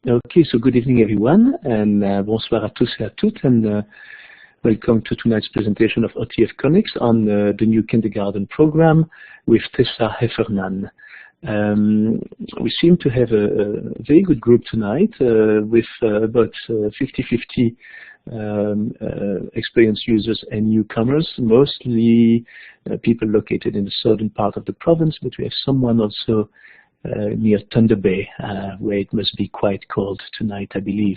Okay, so good evening everyone, and bonsoir à tous et à toutes, and welcome to tonight's presentation of OTF Connects on the new kindergarten program with Tessa Heffernan. We seem to have a very good group tonight with about 50-50 experienced users and newcomers, mostly people located in the southern part of the province, but we have someone also near Thunder Bay, where it must be quite cold tonight, I believe.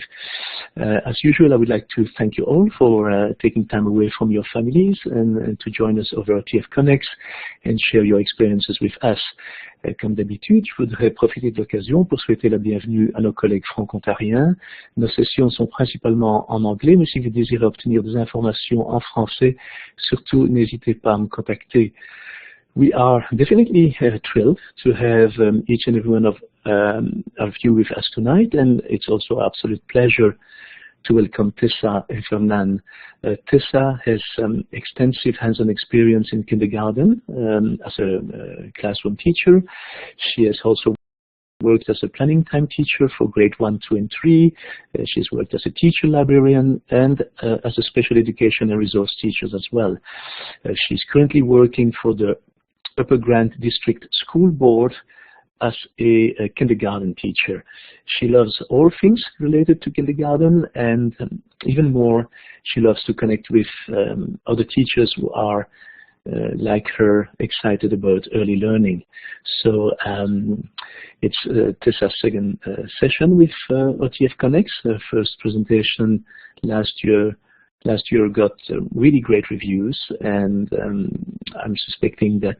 As usual, I would like to thank you all for taking time away from your families and to join us over OTF Connects and share your experiences with us. Comme d'habitude, je voudrais profiter de l'occasion pour souhaiter la bienvenue à nos collègues franco-ontariens. Nos sessions sont principalement en anglais, mais si vous désirez obtenir des informations en français, surtout n'hésitez pas à me contacter. We are definitely thrilled to have each and every one of you with us tonight, and it's also an absolute pleasure to welcome Tessa Heffernan. Tessa has extensive hands-on experience in kindergarten as a classroom teacher. She has also worked as a planning time teacher for grade 1, 2, and 3. She's worked as a teacher librarian and as a special education and resource teacher as well. She's currently working for the Upper Grant District School Board as a kindergarten teacher. She loves all things related to kindergarten, and even more, she loves to connect with other teachers who are like her, excited about early learning. So it's Tessa's second session with OTF Connects. Her first presentation last year got really great reviews, and I'm suspecting that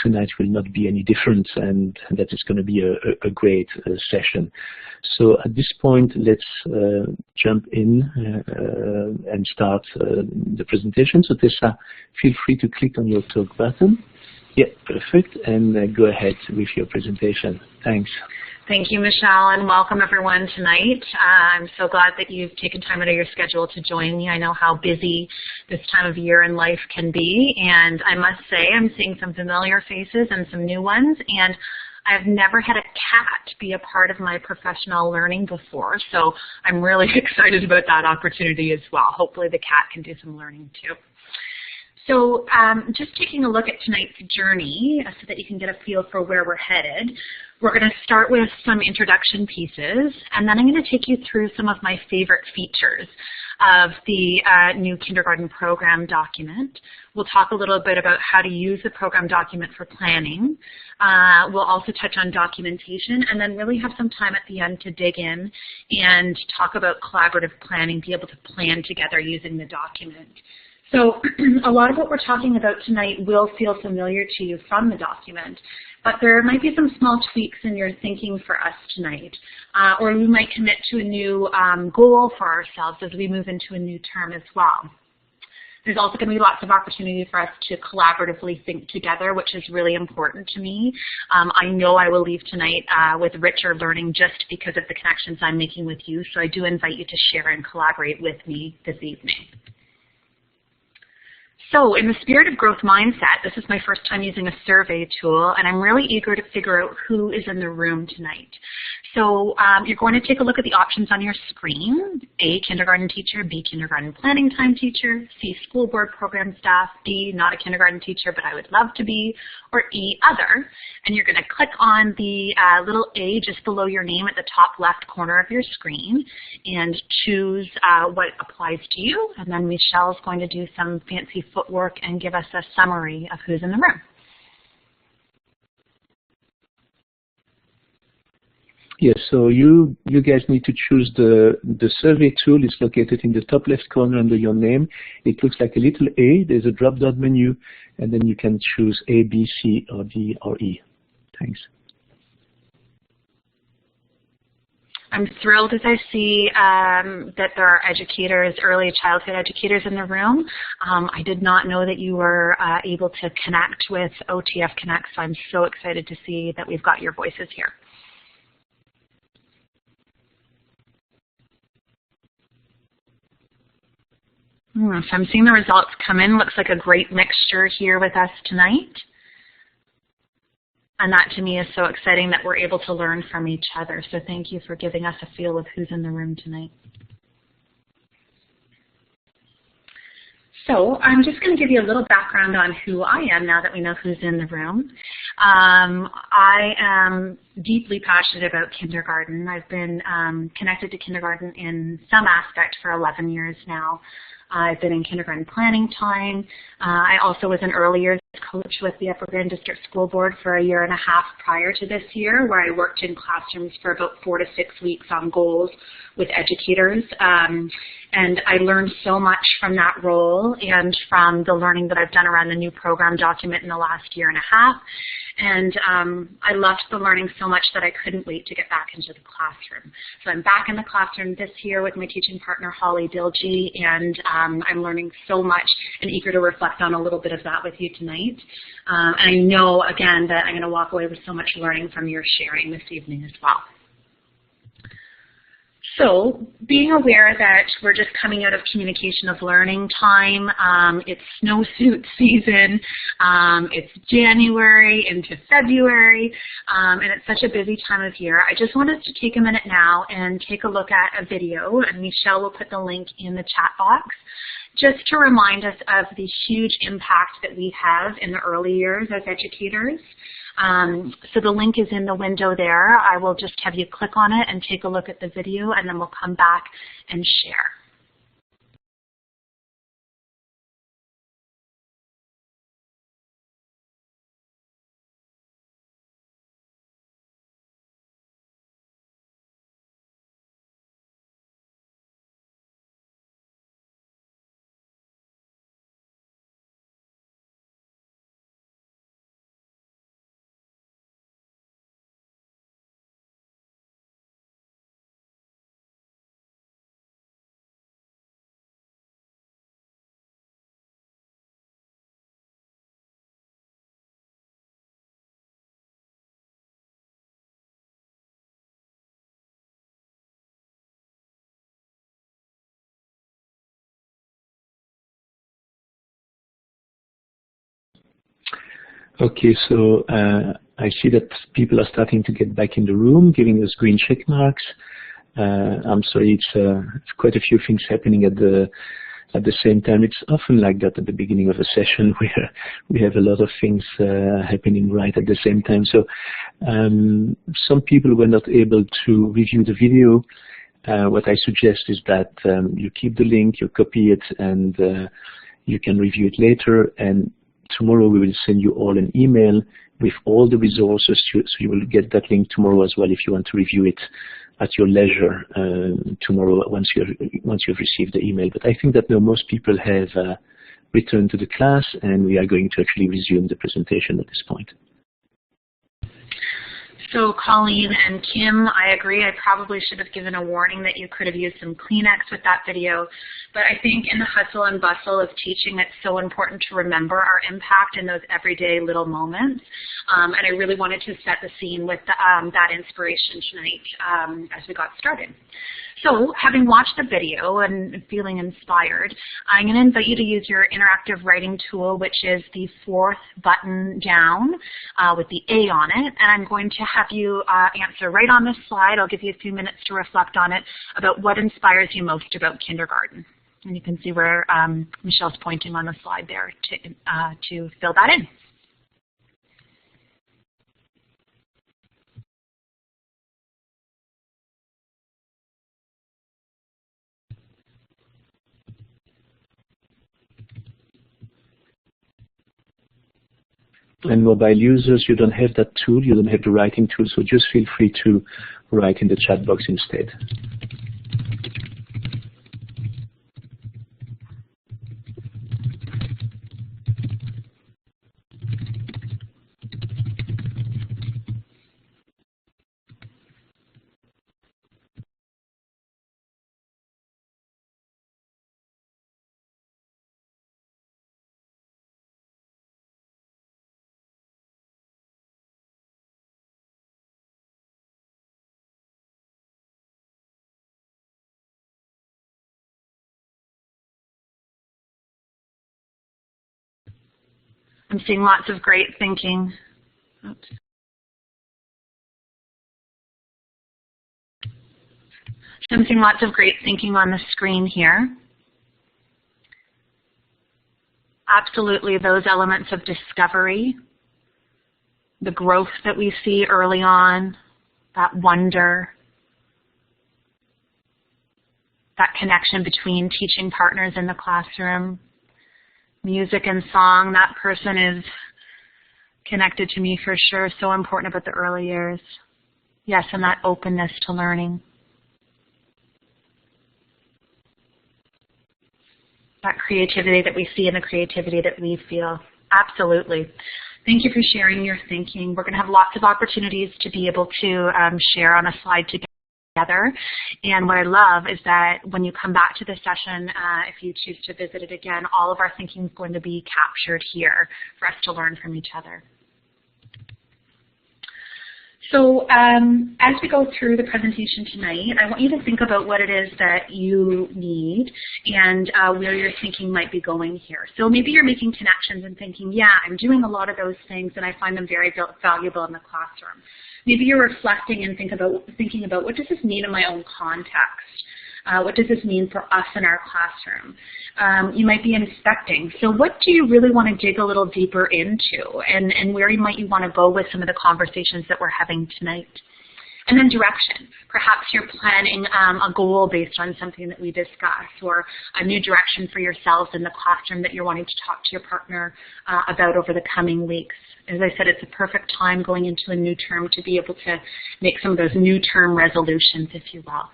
tonight will not be any different, and that it's going to be a great session. So at this point, let's jump in and start the presentation. So Tessa, feel free to click on your talk button. Yeah, perfect, and go ahead with your presentation. Thanks. Thank you, Michelle, and welcome everyone tonight. I'm so glad that you've taken time out of your schedule to join me. I know how busy this time of year in life can be, and I must say I'm seeing some familiar faces and some new ones, and I've never had a cat be a part of my professional learning before, so I'm really excited about that opportunity as well. Hopefully the cat can do some learning too. So just taking a look at tonight's journey so that you can get a feel for where we're headed. We're going to start with some introduction pieces, and then I'm going to take you through some of my favorite features of the new kindergarten program document. We'll talk a little bit about how to use the program document for planning. We'll also touch on documentation, and then really have some time at the end to dig in and talk about collaborative planning, be able to plan together using the document. So a lot of what we're talking about tonight will feel familiar to you from the document, but there might be some small tweaks in your thinking for us tonight, or we might commit to a new goal for ourselves as we move into a new term as well. There's also going to be lots of opportunity for us to collaboratively think together, which is really important to me. I know I will leave tonight with richer learning just because of the connections I'm making with you, so I do invite you to share and collaborate with me this evening. So in the spirit of growth mindset, this is my first time using a survey tool, and I'm really eager to figure out who is in the room tonight. So you're going to take a look at the options on your screen. A, kindergarten teacher, B, kindergarten planning time teacher, C, school board program staff, D, not a kindergarten teacher, but I would love to be, or E, other. And you're going to click on the little A just below your name at the top left corner of your screen and choose what applies to you. And then Michelle's going to do some fancy footwork and give us a summary of who's in the room. Yes, so you guys need to choose the survey tool. It's located in the top left corner under your name. It looks like a little A. There's a drop-down menu, and then you can choose A, B, C, or D, or E. Thanks. I'm thrilled as I see that there are educators, early childhood educators in the room. I did not know that you were able to connect with OTF Connect, so I'm so excited to see that we've got your voices here. So I'm seeing the results come in. Looks like a great mixture here with us tonight. And that to me is so exciting that we're able to learn from each other. So thank you for giving us a feel of who's in the room tonight. So I'm just going to give you a little background on who I am now that we know who's in the room. I am deeply passionate about kindergarten. I've been connected to kindergarten in some aspect for 11 years now. I've been in kindergarten planning time. I also was an early years coach with the Upper Grand District School Board for a year and a half prior to this year, where I worked in classrooms for about 4 to 6 weeks on goals with educators. And I learned so much from that role and from the learning that I've done around the new program document in the last year and a half. And I loved the learning so much that I couldn't wait to get back into the classroom. So I'm back in the classroom this year with my teaching partner, Holly Dilgey, and I'm learning so much and eager to reflect on a little bit of that with you tonight. And I know, again, that I'm going to walk away with so much learning from your sharing this evening as well. So being aware that we're just coming out of communication of learning time, it's snowsuit season, it's January into February, and it's such a busy time of year, I just want us to take a minute now and take a look at a video, and Michelle will put the link in the chat box, just to remind us of the huge impact that we have in the early years as educators. So the link is in the window there. I will just have you click on it and take a look at the video, and then we'll come back and share. Okay, so I see that people are starting to get back in the room, giving us green check marks. I'm sorry, it's quite a few things happening at the same time. It's often like that at the beginning of a session where we have a lot of things happening right at the same time. So some people were not able to review the video. What I suggest is that you keep the link, you copy it, and you can review it later. And tomorrow we will send you all an email with all the resources, so you will get that link tomorrow as well if you want to review it at your leisure tomorrow once you've received the email. But I think that now most people have returned to the class, and we are going to actually resume the presentation at this point. So Colleen and Kim, I agree. I probably should have given a warning that you could have used some Kleenex with that video. But I think in the hustle and bustle of teaching, it's so important to remember our impact in those everyday little moments. And I really wanted to set the scene with that inspiration tonight as we got started. So having watched the video and feeling inspired, I'm going to invite you to use your interactive writing tool, which is the 4th button down with the A on it. And I'm going to have you answer right on this slide. I'll give you a few minutes to reflect on it about what inspires you most about kindergarten. And you can see where Michelle's pointing on the slide there to fill that in. And mobile users, you don't have that tool, you don't have the writing tool, so just feel free to write in the chat box instead. I'm seeing lots of great thinking. Oops. I'm seeing lots of great thinking on the screen here. Absolutely, those elements of discovery, the growth that we see early on, that wonder, that connection between teaching partners in the classroom, music and song, that person is connected to me for sure, so important about the early years. Yes, and that openness to learning. That creativity that we see and the creativity that we feel. Absolutely. Thank you for sharing your thinking. We're going to have lots of opportunities to be able to share on a slide together. And what I love is that when you come back to this session, if you choose to visit it again, all of our thinking is going to be captured here for us to learn from each other. So as we go through the presentation tonight, I want you to think about what it is that you need and where your thinking might be going here. So maybe you're making connections and thinking, yeah, I'm doing a lot of those things and I find them very valuable in the classroom. Maybe you're reflecting and thinking about what does this mean in my own context? What does this mean for us in our classroom? You might be inspecting. So what do you really want to dig a little deeper into? And where might you want to go with some of the conversations that we're having tonight? And then direction. Perhaps you're planning a goal based on something that we discussed, or a new direction for yourselves in the classroom that you're wanting to talk to your partner about over the coming weeks. As I said, it's a perfect time going into a new term to be able to make some of those new term resolutions, if you will.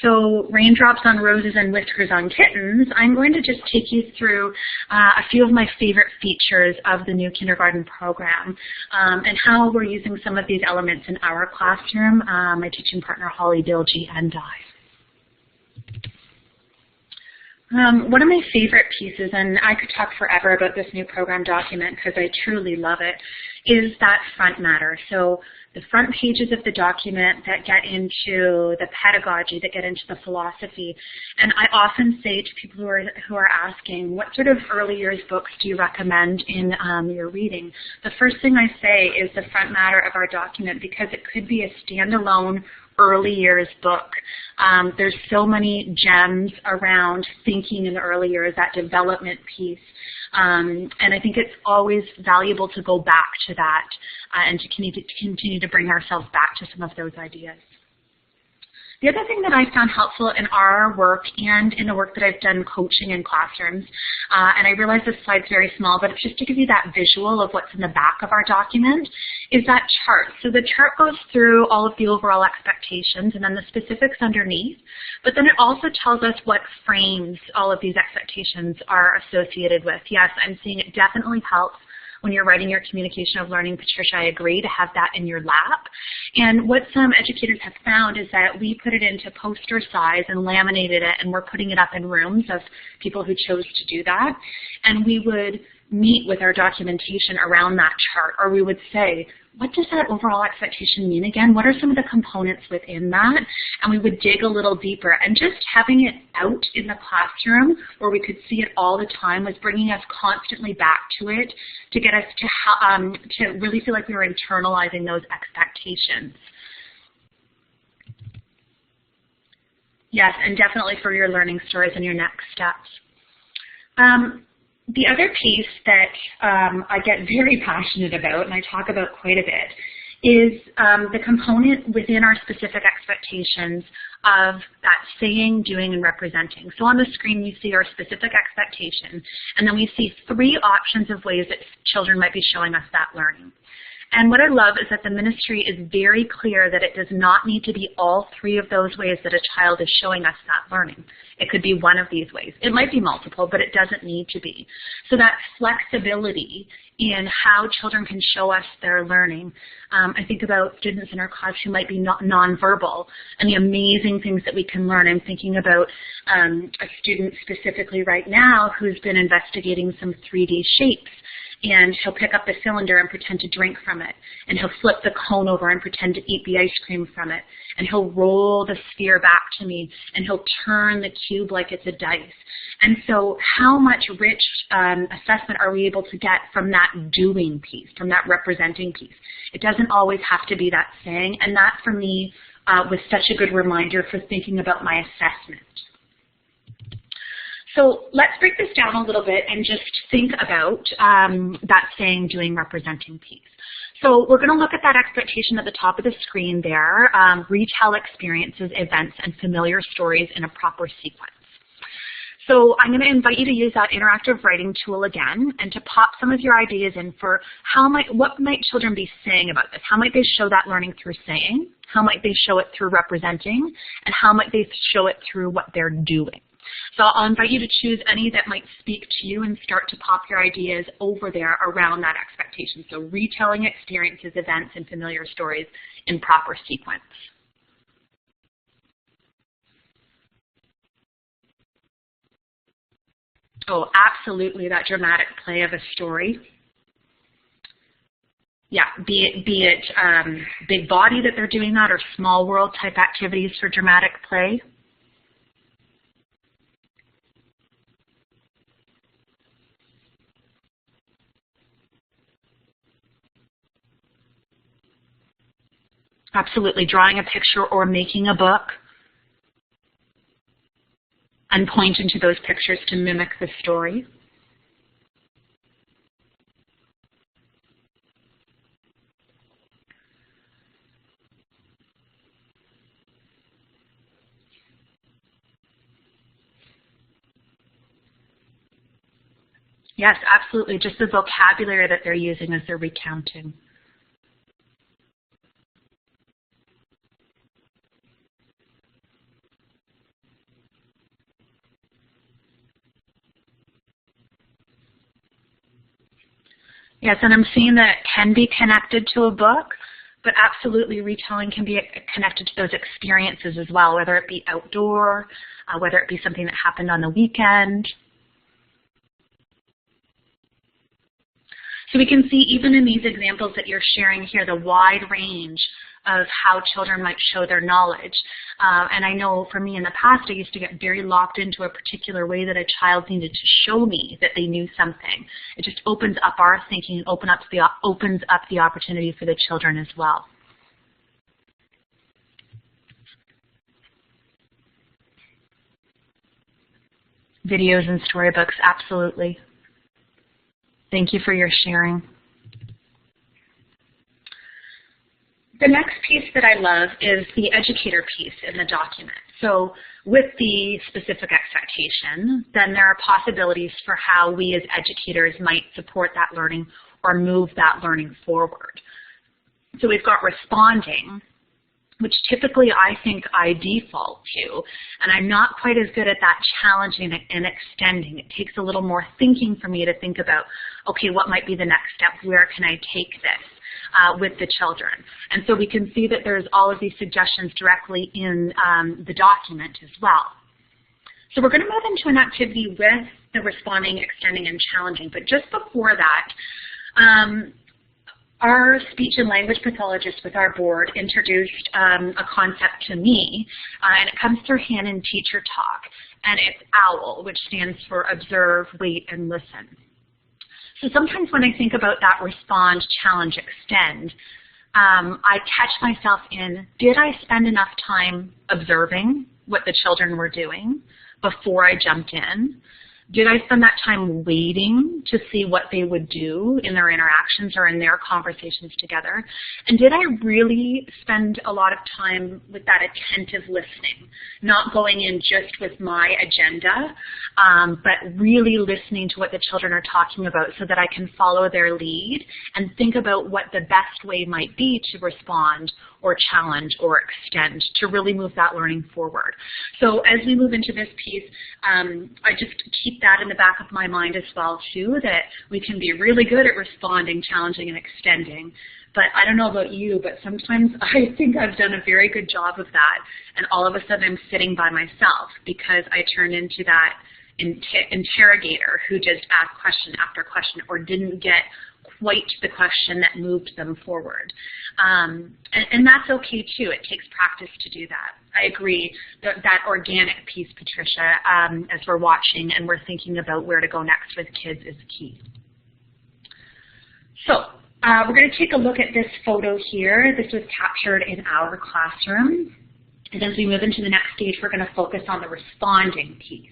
So raindrops on roses and whiskers on kittens, I'm going to just take you through a few of my favorite features of the new kindergarten program and how we're using some of these elements in our classroom, my teaching partner Holly Bilgi and I. One of my favorite pieces, and I could talk forever about this new program document because I truly love it, is that front matter. So the front pages of the document that get into the pedagogy, that get into the philosophy. And I often say to people who are asking, what sort of early years books do you recommend in your reading? The first thing I say is the front matter of our document, because it could be a standalone early years book. There's so many gems around thinking in the early years, that development piece. And I think it's always valuable to go back to that and to continue to bring ourselves back to some of those ideas. The other thing that I found helpful in our work and in the work that I've done coaching in classrooms, and I realize this slide's very small, but it's just to give you that visual of what's in the back of our document, is that chart. So the chart goes through all of the overall expectations and then the specifics underneath, but then it also tells us what frames all of these expectations are associated with. Yes, I'm seeing it definitely helps when you're writing your communication of learning, Patricia, I agree, to have that in your lap. And what some educators have found is that we put it into poster size and laminated it, and we're putting it up in rooms of people who chose to do that. And we would meet with our documentation around that chart, or we would say, what does that overall expectation mean again? What are some of the components within that? And we would dig a little deeper. And just having it out in the classroom where we could see it all the time was bringing us constantly back to it to get us to really feel like we were internalizing those expectations. Yes, and definitely for your learning stories and your next steps. The other piece that I get very passionate about, and I talk about quite a bit, is the component within our specific expectations of that saying, doing, and representing. So on the screen you see our specific expectation, and then we see 3 options of ways that children might be showing us that learning. And what I love is that the ministry is very clear that it does not need to be all 3 of those ways that a child is showing us that learning. It could be one of these ways. It might be multiple, but it doesn't need to be. So that flexibility in how children can show us their learning. I think about students in our class who might be nonverbal and the amazing things that we can learn. I'm thinking about a student specifically right now who's been investigating some 3D shapes. and he'll pick up the cylinder and pretend to drink from it, and he'll flip the cone over and pretend to eat the ice cream from it, and he'll roll the sphere back to me, and he'll turn the cube like it's a dice. And so how much rich assessment are we able to get from that doing piece, from that representing piece? It doesn't always have to be that saying, and that for me was such a good reminder for thinking about my assessment. So let's break this down a little bit and just think about that saying, doing, representing piece. So we're going to look at that expectation at the top of the screen there, retell experiences, events, and familiar stories in a proper sequence. So I'm going to invite you to use that interactive writing tool again and to pop some of your ideas in for what might children be saying about this? How might they show that learning through saying? How might they show it through representing? And how might they show it through what they're doing? So I'll invite you to choose any that might speak to you and start to pop your ideas over there around that expectation. So retelling experiences, events, and familiar stories in proper sequence. Oh, absolutely, that dramatic play of a story. Yeah, be it big body that they're doing that or small world type activities for dramatic play. Absolutely, drawing a picture or making a book and pointing to those pictures to mimic the story. Yes, absolutely, just the vocabulary that they're using as they're recounting. Yes, and I'm seeing that it can be connected to a book, but absolutely retelling can be connected to those experiences as well, whether it be outdoor, whether it be something that happened on the weekend. So we can see even in these examples that you're sharing here, the wide range of how children might show their knowledge. And I know for me in the past, I used to get very locked into a particular way that a child needed to show me that they knew something. It just opens up our thinking and opens up the opportunity for the children as well. Videos and storybooks, absolutely. Thank you for your sharing. The next piece that I love is the educator piece in the document. So with the specific expectation, then there are possibilities for how we as educators might support that learning or move that learning forward. So we've got responding, which typically I think I default to, and I'm not quite as good at that challenging and extending. It takes a little more thinking for me to think about, okay, what might be the next step? Where can I take this? With the children. And so we can see that there's all of these suggestions directly in the document as well. So we're going to move into an activity with the responding, extending, and challenging. But just before that, our speech and language pathologist with our board introduced a concept to me, and it comes through Hannon Teacher Talk, and it's OWL, which stands for Observe, Wait, and Listen. So sometimes when I think about that respond, challenge, extend, I catch myself in, did I spend enough time observing what the children were doing before I jumped in? Did I spend that time waiting to see what they would do in their interactions or in their conversations together? And did I really spend a lot of time with that attentive listening, not going in just with my agenda, but really listening to what the children are talking about so that I can follow their lead and think about what the best way might be to respond or challenge or extend to really move that learning forward. So as we move into this piece, I just keep that in the back of my mind as well too, that we can be really good at responding, challenging, and extending. But I don't know about you, but sometimes I think I've done a very good job of that, and all of a sudden I'm sitting by myself because I turn into that interrogator who just asked question after question or didn't get quite the question that moved them forward. And that's okay too. It takes practice to do that. I agree. That organic piece, Patricia, as we're watching and we're thinking about where to go next with kids is key. So we're going to take a look at this photo here. This was captured in our classroom. And as we move into the next stage, we're going to focus on the responding piece.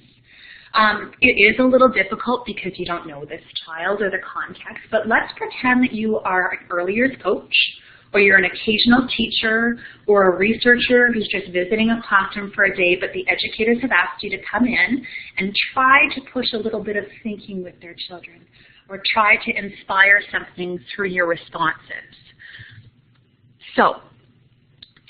It is a little difficult because you don't know this child or the context, but let's pretend that you are an early years coach, or you're an occasional teacher, or a researcher who's just visiting a classroom for a day, but the educators have asked you to come in and try to push a little bit of thinking with their children, or try to inspire something through your responses. So,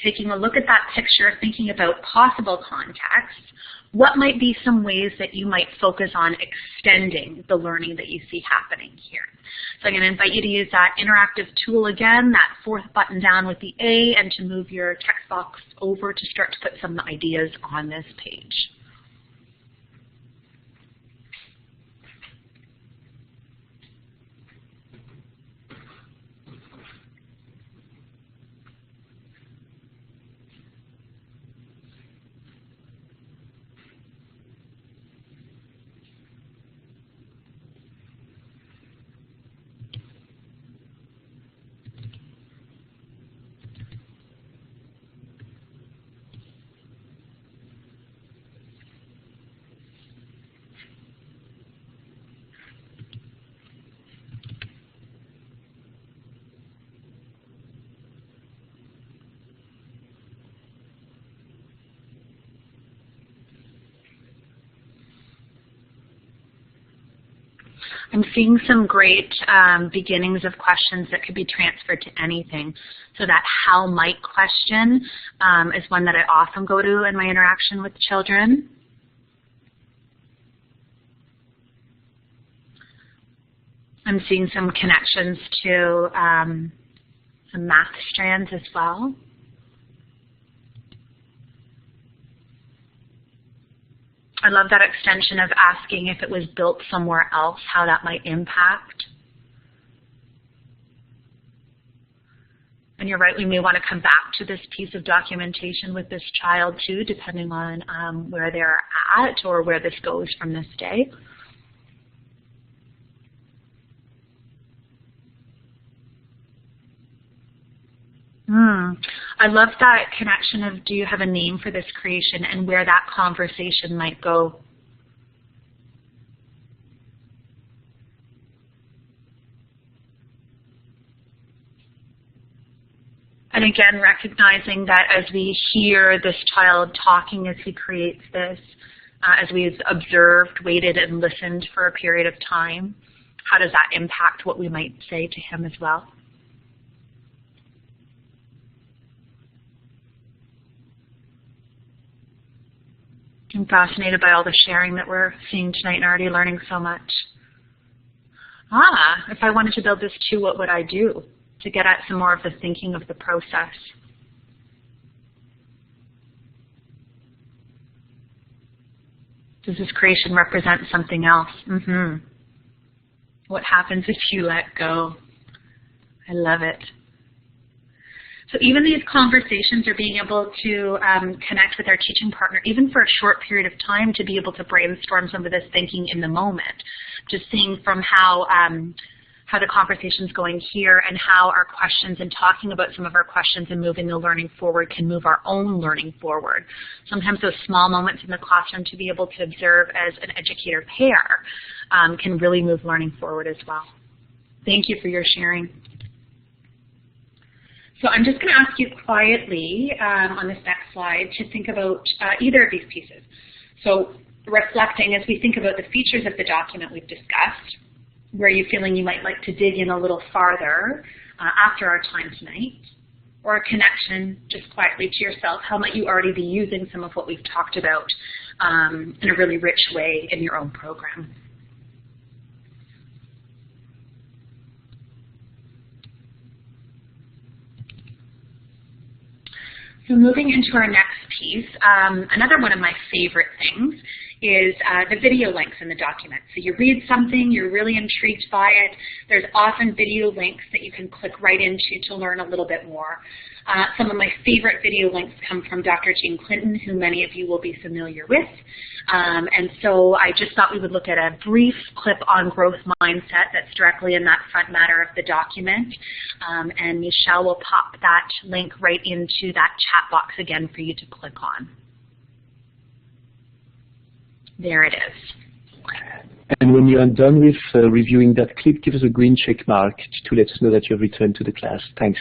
taking a look at that picture, thinking about possible contexts, what might be some ways that you might focus on extending the learning that you see happening here? So I'm going to invite you to use that interactive tool again, that fourth button down with the A, and to move your text box over to start to put some ideas on this page. I'm seeing some great beginnings of questions that could be transferred to anything. So that how might question is one that I often go to in my interaction with children. I'm seeing some connections to some math strands as well. I love that extension of asking if it was built somewhere else, how that might impact. And you're right, we may want to come back to this piece of documentation with this child too, depending on where they're at or where this goes from this day. I love that connection of do you have a name for this creation and where that conversation might go. And again, recognizing that as we hear this child talking as he creates this, as we've observed, waited, and listened for a period of time, how does that impact what we might say to him as well? I'm fascinated by all the sharing that we're seeing tonight and already learning so much. If I wanted to build this too, what would I do to get at some more of the thinking of the process? Does this creation represent something else? What happens if you let go? I love it. So even these conversations are being able to connect with our teaching partner, even for a short period of time, to be able to brainstorm some of this thinking in the moment. Just seeing from how the conversation's going here and how our questions and talking about some of our questions and moving the learning forward can move our own learning forward. Sometimes those small moments in the classroom to be able to observe as an educator pair can really move learning forward as well. Thank you for your sharing. So I'm just going to ask you quietly on this next slide to think about either of these pieces. So reflecting as we think about the features of the document we've discussed, where you're feeling you might like to dig in a little farther after our time tonight, or a connection just quietly to yourself, how might you already be using some of what we've talked about in a really rich way in your own program. So moving into our next piece, another one of my favorite things is the video links in the document. So you read something, you're really intrigued by it, there's often video links that you can click right into to learn a little bit more. Some of my favorite video links come from Dr. Jean Clinton, who many of you will be familiar with. And so I just thought we would look at a brief clip on growth mindset that's directly in that front matter of the document. And Michelle will pop that link right into that chat box again for you to click on. There it is. And when you are done with reviewing that clip, give us a green check mark to let us know that you have returned to the class. Thanks.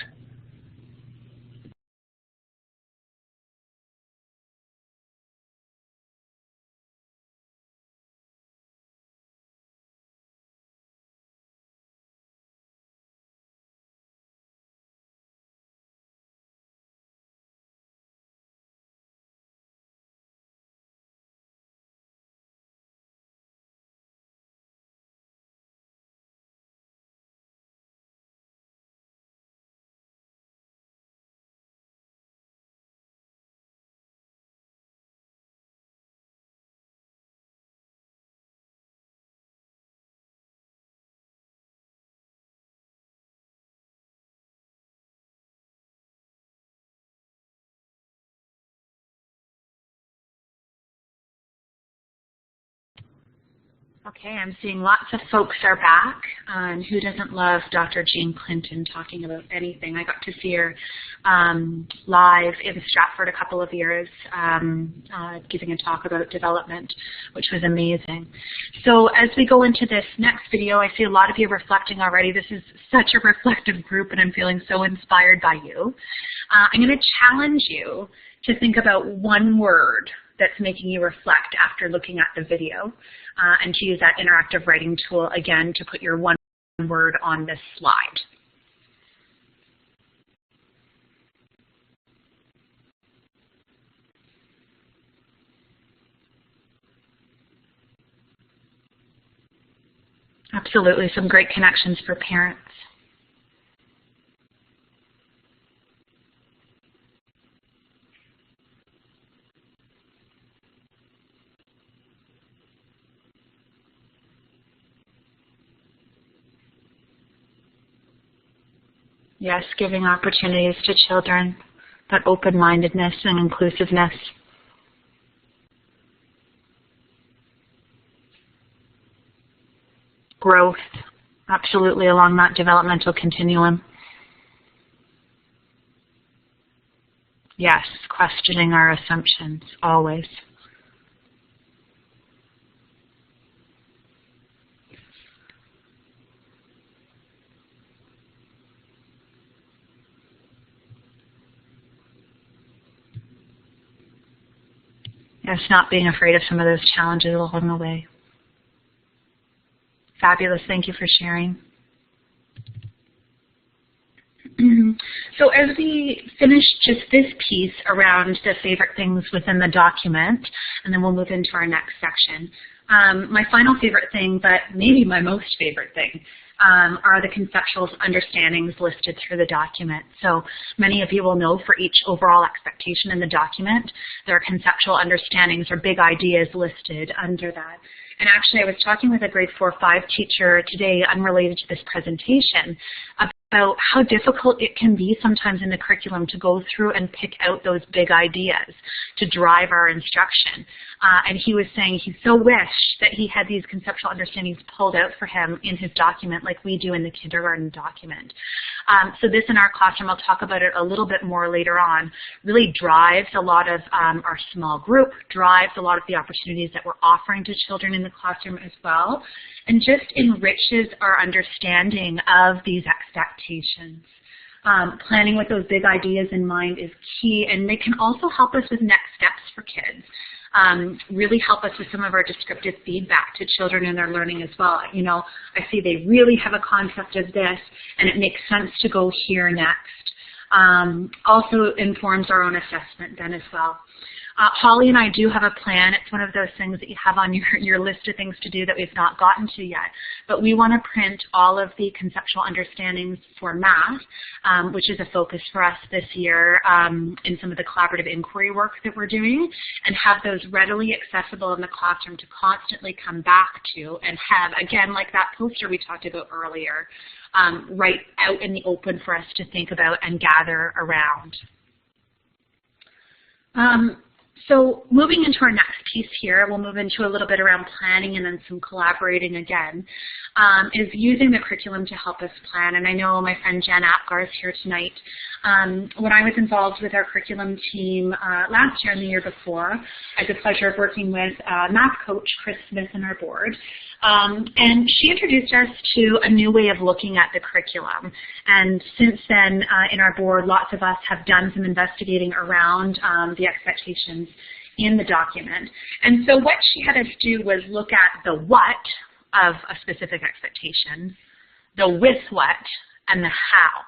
Okay, I'm seeing lots of folks are back, and who doesn't love Dr. Jean Clinton talking about anything? I got to see her live in Stratford a couple of years, giving a talk about development, which was amazing. So as we go into this next video, I see a lot of you reflecting already. This is such a reflective group, and I'm feeling so inspired by you. I'm going to challenge you to think about one word that's making you reflect after looking at the video, and to use that interactive writing tool again to put your one word on this slide. Absolutely, some great connections for parents. Yes, giving opportunities to children, that open-mindedness and inclusiveness. Growth, absolutely along that developmental continuum. Yes, questioning our assumptions, always. Yes, not being afraid of some of those challenges along the way. Fabulous, thank you for sharing. So as we finish just this piece around the favorite things within the document, and then we'll move into our next section, my final favorite thing, but maybe my most favorite thing, are the conceptual understandings listed through the document. So many of you will know for each overall expectation in the document, there are conceptual understandings or big ideas listed under that. And actually, I was talking with a grade 4-5 teacher today, unrelated to this presentation, about how difficult it can be sometimes in the curriculum to go through and pick out those big ideas to drive our instruction. And he was saying he so wished that he had these conceptual understandings pulled out for him in his document like we do in the kindergarten document. So this in our classroom, I'll talk about it a little bit more later on, really drives a lot of our small group, drives a lot of the opportunities that we're offering to children in the classroom as well, and just enriches our understanding of these expectations. Planning with those big ideas in mind is key, and they can also help us with next steps for kids. Really help us with some of our descriptive feedback to children in their learning as well. You know, I see they really have a concept of this, and it makes sense to go here next. Also informs our own assessment then as well. Holly and I do have a plan. It's one of those things that you have on your list of things to do that we've not gotten to yet. But we want to print all of the conceptual understandings for math, which is a focus for us this year in some of the collaborative inquiry work that we're doing, and have those readily accessible in the classroom to constantly come back to and have, again, like that poster we talked about earlier, right out in the open for us to think about and gather around. So moving into our next piece here, we'll move into a little bit around planning and then some collaborating again, is using the curriculum to help us plan. And I know my friend Jen Apgar is here tonight. When I was involved with our curriculum team last year and the year before, I had the pleasure of working with math coach Chris Smith and our board. And she introduced us to a new way of looking at the curriculum. And since then, in our board, lots of us have done some investigating around the expectations in the document. And so what she had us do was look at the what of a specific expectation, the with what, and the how.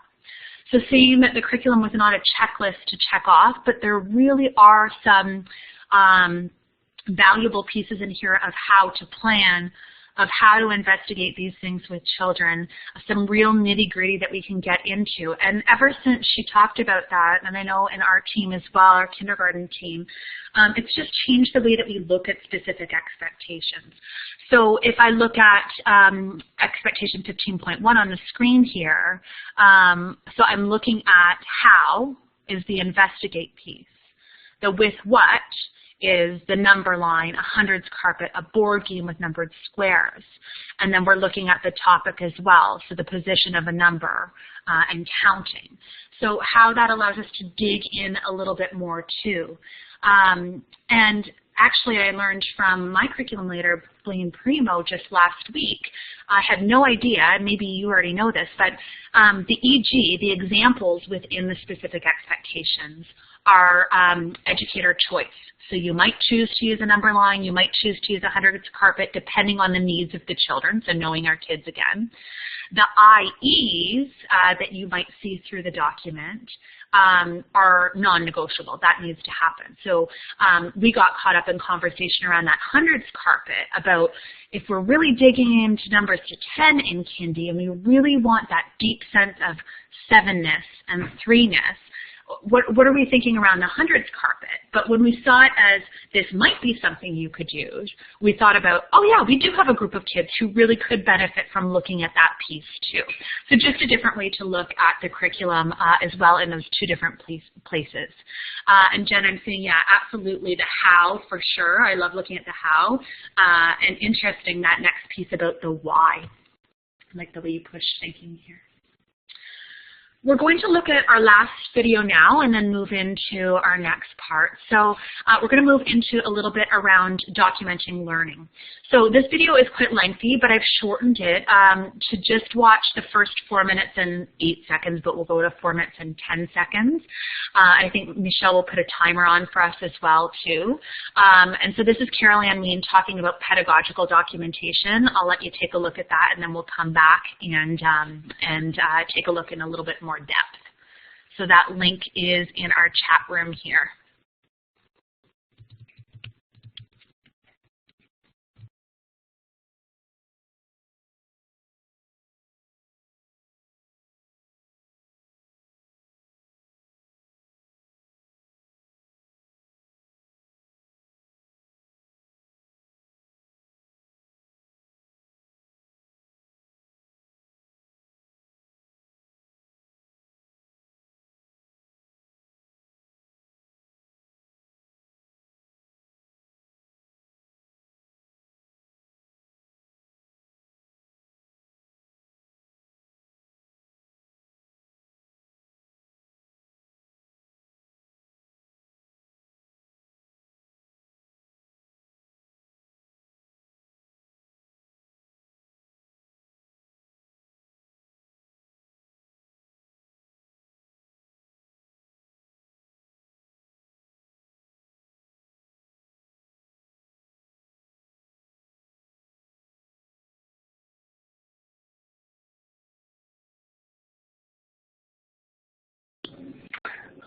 So seeing that the curriculum was not a checklist to check off, but there really are some valuable pieces in here of how to plan, of how to investigate these things with children, some real nitty-gritty that we can get into. And ever since she talked about that, and I know in our team as well, our kindergarten team, it's just changed the way that we look at specific expectations. So if I look at expectation 15.1 on the screen here, so I'm looking at how is the investigate piece. The with what is the number line, a hundreds carpet, a board game with numbered squares. And then we're looking at the topic as well, so the position of a number and counting. So how that allows us to dig in a little bit more too. And actually I learned from my curriculum leader, Blaine Primo, just last week. I had no idea, maybe you already know this, but the EG, the examples within the specific expectations, are educator choice. So you might choose to use a number line, you might choose to use a hundreds carpet, depending on the needs of the children, so knowing our kids again. The IEs that you might see through the document are non-negotiable. That needs to happen. So we got caught up in conversation around that hundreds carpet about if we're really digging into numbers to 10 in kindy and we really want that deep sense of 7-ness and 3-ness, what are we thinking around the hundreds carpet? But when we saw it as this might be something you could use, we thought about, oh yeah, we do have a group of kids who really could benefit from looking at that piece too. So just a different way to look at the curriculum as well in those two different places. And Jen, I'm saying, yeah, absolutely, the how for sure. I love looking at the how. And interesting, that next piece about the why. I like the way you push thinking here. We're going to look at our last video now and then move into our next part. So we're going to move into a little bit around documenting learning. So this video is quite lengthy, but I've shortened it to just watch the first 4 minutes and 8 seconds, but we'll go to 4 minutes and 10 seconds. I think Michelle will put a timer on for us as well, too. And so this is Carol Ann Lean talking about pedagogical documentation. I'll let you take a look at that, and then we'll come back and take a look in a little bit more depth. So that link is in our chat room here.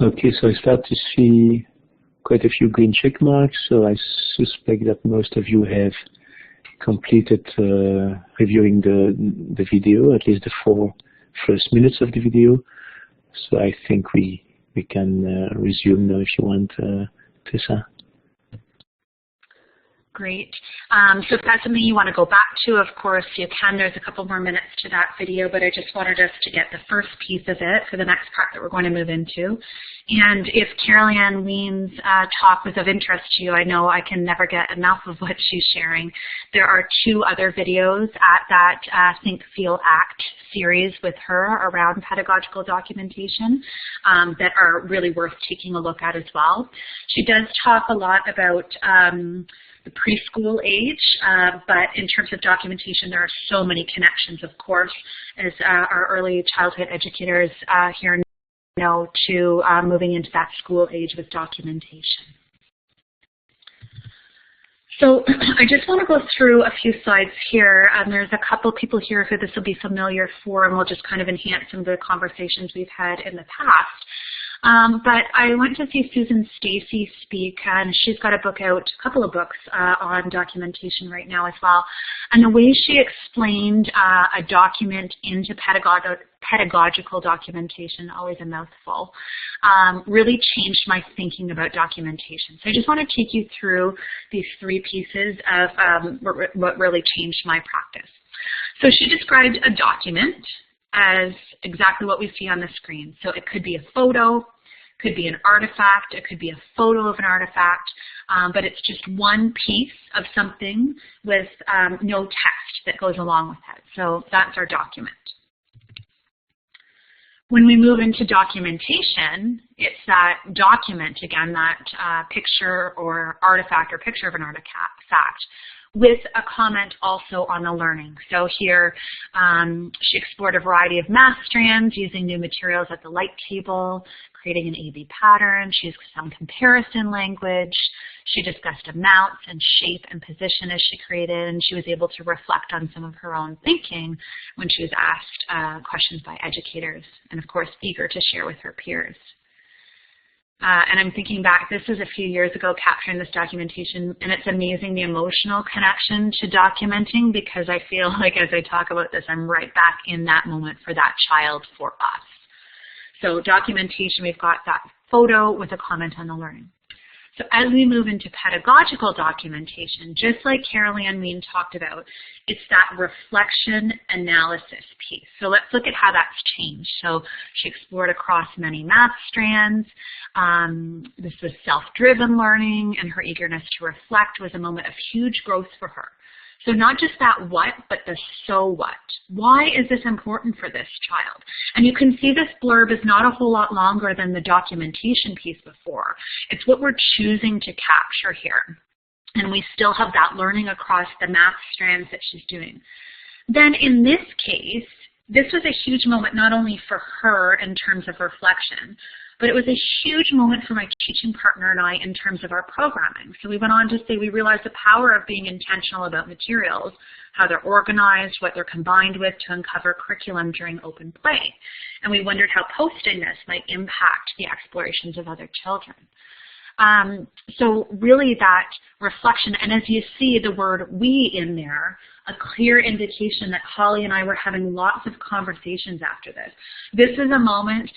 Okay, so I start to see quite a few green check marks, so I suspect that most of you have completed reviewing the video, at least the 4 first minutes of the video. So I think we can resume now if you want, Tessa. Great. So if that's something you want to go back to, of course, you can. There's a couple more minutes to that video, but I just wanted us to get the first piece of it for the next part that we're going to move into. And if Carol-Ann Lean's talk was of interest to you, I know I can never get enough of what she's sharing. There are 2 other videos at that Think, Feel, Act series with her around pedagogical documentation that are really worth taking a look at as well. She does talk a lot about the preschool age, but in terms of documentation, there are so many connections, of course, as our early childhood educators here know, to moving into that school age with documentation. So I just want to go through a few slides here. There's a couple people here who this will be familiar for, and we'll just kind of enhance some of the conversations we've had in the past. But I went to see Susan Stacy speak, and she's got a book out, a couple of books on documentation right now as well. And the way she explained a document into pedagogical documentation, always a mouthful, really changed my thinking about documentation. So I just want to take you through these 3 pieces of what really changed my practice. So she described a document as exactly what we see on the screen. So it could be a photo, could be an artifact, it could be a photo of an artifact, but it's just one piece of something with no text that goes along with it. So that's our document. When we move into documentation, it's that document, again, that picture or artifact or picture of an artifact, with a comment also on the learning. So here she explored a variety of math strands using new materials at the light table, creating an A-B pattern. She used some comparison language. She discussed amounts and shape and position as she created, and she was able to reflect on some of her own thinking when she was asked questions by educators, and of course eager to share with her peers. And I'm thinking back, this was a few years ago, capturing this documentation, and it's amazing the emotional connection to documenting, because I feel like as I talk about this, I'm right back in that moment for that child, for us. So documentation, we've got that photo with a comment on the learning. So as we move into pedagogical documentation, just like Carol-Ann Lean talked about, it's that reflection analysis piece. So let's look at how that's changed. So she explored across many math strands. This was self-driven learning, and her eagerness to reflect was a moment of huge growth for her. So not just that what, but the so what. Why is this important for this child? And you can see this blurb is not a whole lot longer than the documentation piece before. It's what we're choosing to capture here. And we still have that learning across the math strands that she's doing. Then in this case, this was a huge moment not only for her in terms of reflection, but it was a huge moment for my teaching partner and I in terms of our programming. So we went on to say we realized the power of being intentional about materials, how they're organized, what they're combined with to uncover curriculum during open play. And we wondered how posting this might impact the explorations of other children. So really that reflection, and as you see the word we in there, a clear indication that Holly and I were having lots of conversations after this. This is a moment,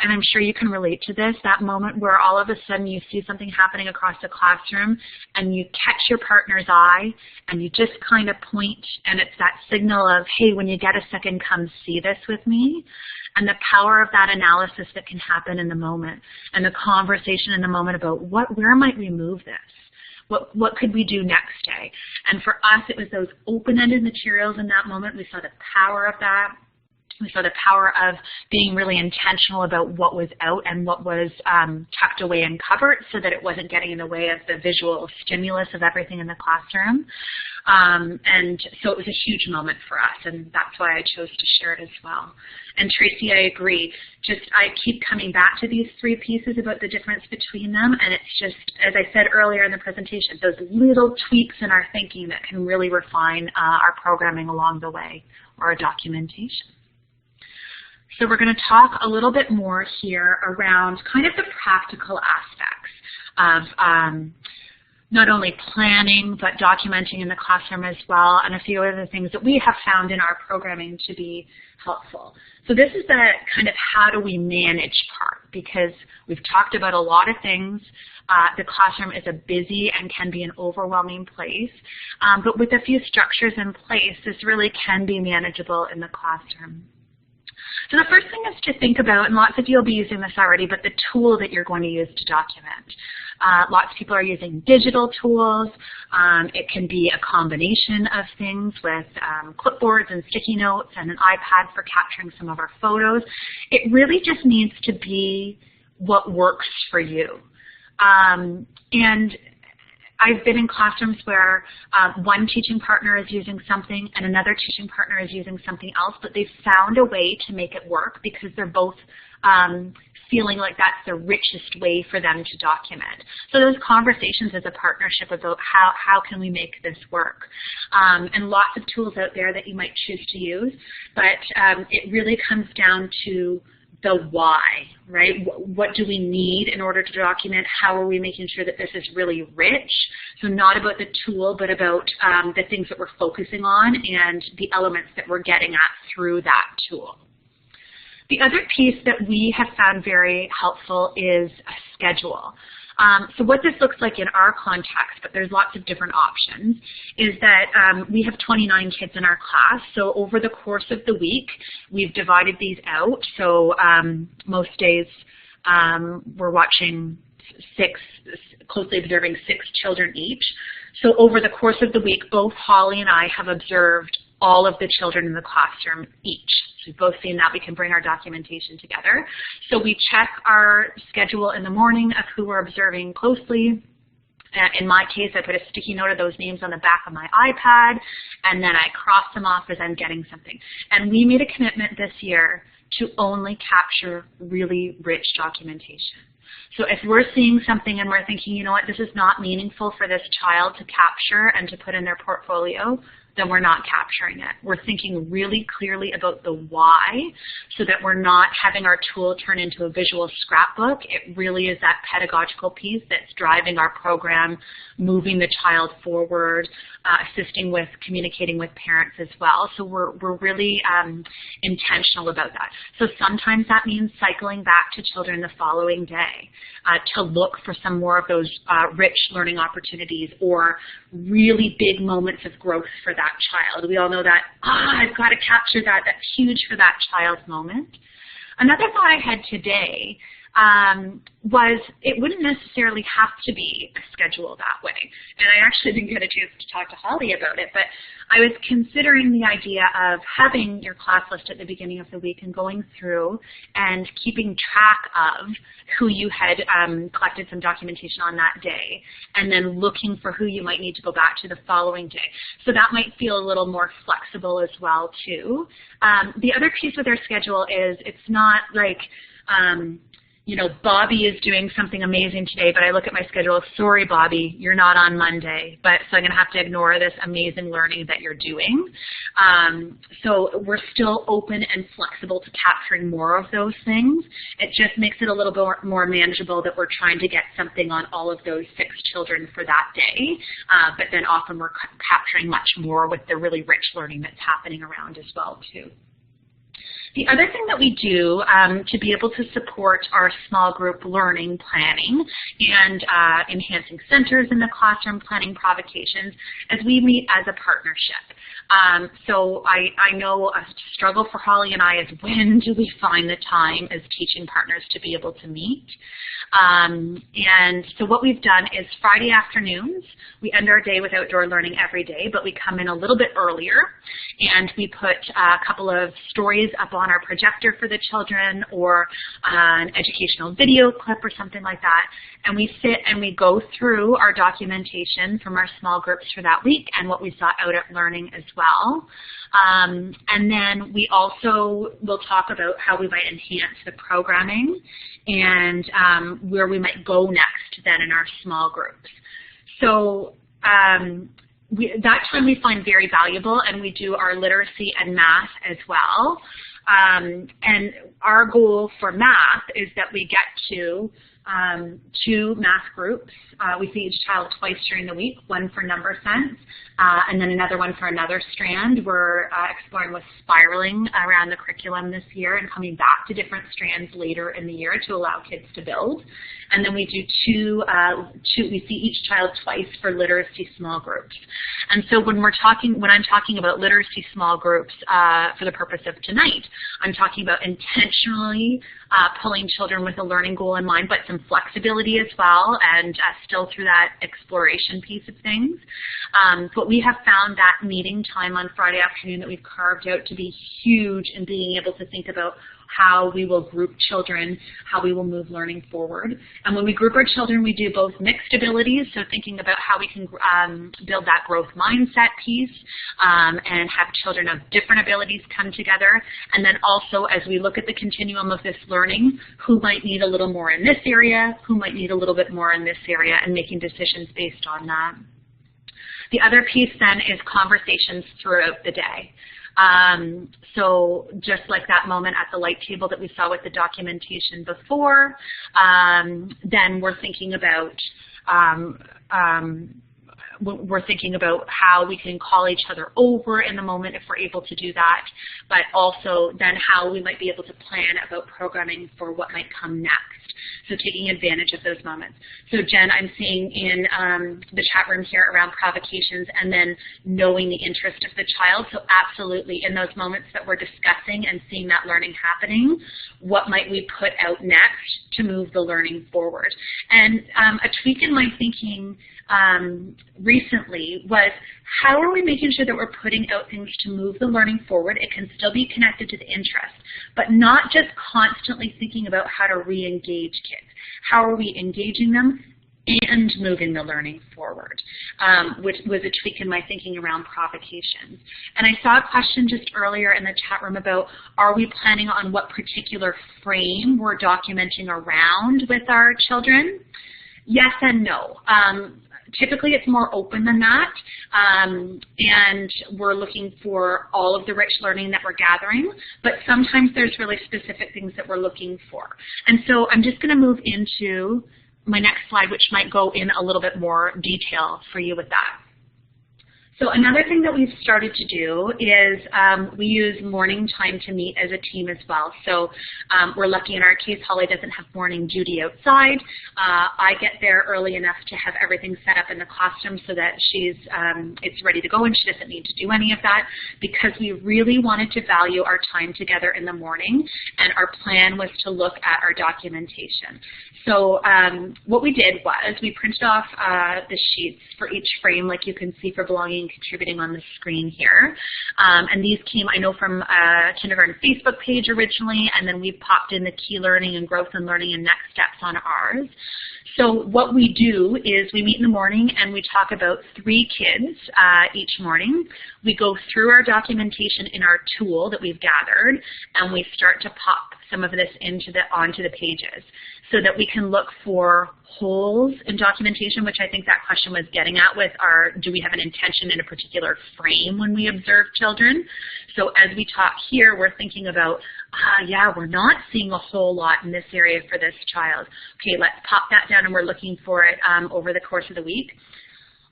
and I'm sure you can relate to this, that moment where all of a sudden you see something happening across the classroom and you catch your partner's eye and you just kind of point, and it's that signal of, hey, when you get a second, come see this with me. And the power of that analysis that can happen in the moment, and the conversation in the moment about where might we move this? What could we do next day? And for us, it was those open-ended materials in that moment. We saw the power of that. We saw the power of being really intentional about what was out and what was tucked away and covered so that it wasn't getting in the way of the visual stimulus of everything in the classroom. And so it was a huge moment for us, and that's why I chose to share it as well. And Tracy, I agree. I keep coming back to these 3 pieces about the difference between them, and it's just, as I said earlier in the presentation, those little tweaks in our thinking that can really refine our programming along the way, or our documentation. So we're going to talk a little bit more here around kind of the practical aspects of not only planning, but documenting in the classroom as well, and a few other things that we have found in our programming to be helpful. So this is the kind of how do we manage part, because we've talked about a lot of things. The classroom is a busy and can be an overwhelming place, but with a few structures in place, this really can be manageable in the classroom. So the first thing is to think about, and lots of you will be using this already, but the tool that you're going to use to document. Lots of people are using digital tools. It can be a combination of things with clipboards and sticky notes and an iPad for capturing some of our photos. It really just needs to be what works for you. And I've been in classrooms where one teaching partner is using something and another teaching partner is using something else, but they've found a way to make it work because they're both feeling like that's the richest way for them to document. So those conversations as a partnership about how can we make this work. And lots of tools out there that you might choose to use, but it really comes down to the why, right? What do we need in order to document? How are we making sure that this is really rich? So not about the tool, but about the things that we're focusing on and the elements that we're getting at through that tool. The other piece that we have found very helpful is a schedule. So what this looks like in our context, but there's lots of different options, is that we have 29 kids in our class. So over the course of the week, we've divided these out. So most days we're watching closely observing 6 children each. So over the course of the week, both Holly and I have observed all of the children in the classroom each. So we've both seen that we can bring our documentation together. So we check our schedule in the morning of who we're observing closely. In my case, I put a sticky note of those names on the back of my iPad, and then I cross them off as I'm getting something. And we made a commitment this year to only capture really rich documentation. So if we're seeing something and we're thinking, you know what, this is not meaningful for this child to capture and to put in their portfolio, then we're not capturing it. We're thinking really clearly about the why so that we're not having our tool turn into a visual scrapbook. It really is that pedagogical piece that's driving our program, moving the child forward, assisting with communicating with parents as well. So we're really intentional about that. So sometimes that means cycling back to children the following day to look for some more of those rich learning opportunities or really big moments of growth for that child. We all know that, I've got to capture that. That's huge for that child's moment. Another thought I had today was it wouldn't necessarily have to be a schedule that way. And I actually didn't get a chance to talk to Holly about it, but I was considering the idea of having your class list at the beginning of the week and going through and keeping track of who you had collected some documentation on that day, and then looking for who you might need to go back to the following day. So that might feel a little more flexible as well, too. The other piece with our schedule is it's not like, you know, Bobby is doing something amazing today, but I look at my schedule, sorry, Bobby, you're not on Monday, but so I'm going to have to ignore this amazing learning that you're doing. So we're still open and flexible to capturing more of those things. It just makes it a little bit more manageable that we're trying to get something on all of those 6 children for that day, but then often we're capturing much more with the really rich learning that's happening around as well, too. The other thing that we do to be able to support our small group learning planning and enhancing centers in the classroom, planning provocations, is we meet as a partnership. So I know a struggle for Holly and I is when do we find the time as teaching partners to be able to meet. And so what we've done is Friday afternoons, we end our day with outdoor learning every day, but we come in a little bit earlier and we put a couple of stories up on our projector for the children or an educational video clip or something like that. And we sit and we go through our documentation from our small groups for that week and what we saw out at learning as well. And then we also will talk about how we might enhance the programming and where we might go next then in our small groups. So that time we find very valuable, and we do our literacy and math as well. And our goal for math is that we get to 2 math groups. We see each child twice during the week, one for number sense, and then another one for another strand. We're exploring with spiraling around the curriculum this year and coming back to different strands later in the year to allow kids to build. And then we do we see each child twice for literacy small groups. And so when I'm talking about literacy small groups for the purpose of tonight, I'm talking about intentionally pulling children with a learning goal in mind, but some flexibility as well, and still through that exploration piece of things. But we have found that meeting time on Friday afternoon that we've carved out to be huge in being able to think about how we will group children, how we will move learning forward. And when we group our children, we do both mixed abilities, so thinking about how we can build that growth mindset piece and have children of different abilities come together. And then also, as we look at the continuum of this learning, who might need a little more in this area, who might need a little bit more in this area, and making decisions based on that. The other piece then is conversations throughout the day. So just like that moment at the light table that we saw with the documentation before, then we're thinking about how we can call each other over in the moment if we're able to do that, but also then how we might be able to plan about programming for what might come next. So taking advantage of those moments. So Jen, I'm seeing in the chat room here around provocations and then knowing the interest of the child. So absolutely, in those moments that we're discussing and seeing that learning happening, what might we put out next to move the learning forward? And a tweak in my thinking recently was, how are we making sure that we're putting out things to move the learning forward? It can still be connected to the interest, but not just constantly thinking about how to re-engage kids. How are we engaging them and moving the learning forward, which was a tweak in my thinking around provocations. And I saw a question just earlier in the chat room about, are we planning on what particular frame we're documenting around with our children? Yes and no. Typically, it's more open than that, and we're looking for all of the rich learning that we're gathering, but sometimes there's really specific things that we're looking for. And so I'm just going to move into my next slide, which might go in a little bit more detail for you with that. So another thing that we've started to do is we use morning time to meet as a team as well. So we're lucky in our case, Holly doesn't have morning duty outside. I get there early enough to have everything set up in the classroom so that it's ready to go and she doesn't need to do any of that, because we really wanted to value our time together in the morning, and our plan was to look at our documentation. So what we did was we printed off the sheets for each frame, like you can see for belonging and contributing on the screen here. And these came, I know, from a kindergarten Facebook page originally, and then we popped in the key learning and growth and learning and next steps on ours. So what we do is we meet in the morning and we talk about 3 kids each morning. We go through our documentation in our tool that we've gathered, and we start to pop some of this onto the pages so that we can look for holes in documentation, which I think that question was getting at with do we have an intention in a particular frame when we observe children? So as we talk here, we're thinking about, yeah, we're not seeing a whole lot in this area for this child. Okay, let's pop that down, and we're looking for it over the course of the week.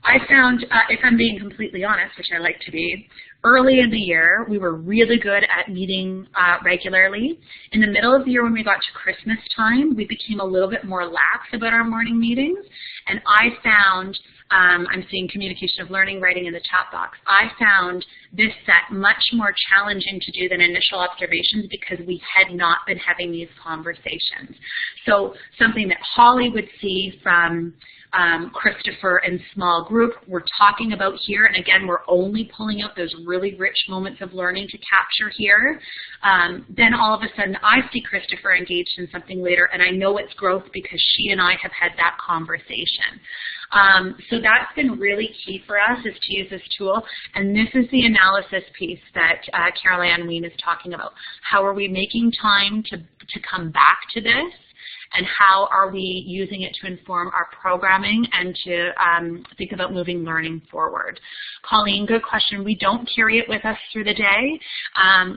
I found, if I'm being completely honest, which I like to be, early in the year, we were really good at meeting regularly. In the middle of the year, when we got to Christmas time, we became a little bit more lax about our morning meetings. And I found, I'm seeing communication of learning writing in the chat box, I found this set much more challenging to do than initial observations because we had not been having these conversations. So something that Holly would see from Christopher and small group, we're talking about here, and again, we're only pulling out those really rich moments of learning to capture here. Then all of a sudden, I see Christopher engaged in something later, and I know it's growth because she and I have had that conversation. So that's been really key for us, is to use this tool, and this is the analysis piece that Carol Ann Ween is talking about. How are we making time to come back to this? and how are we using it to inform our programming and to think about moving learning forward. Colleen, good question. We don't carry it with us through the day.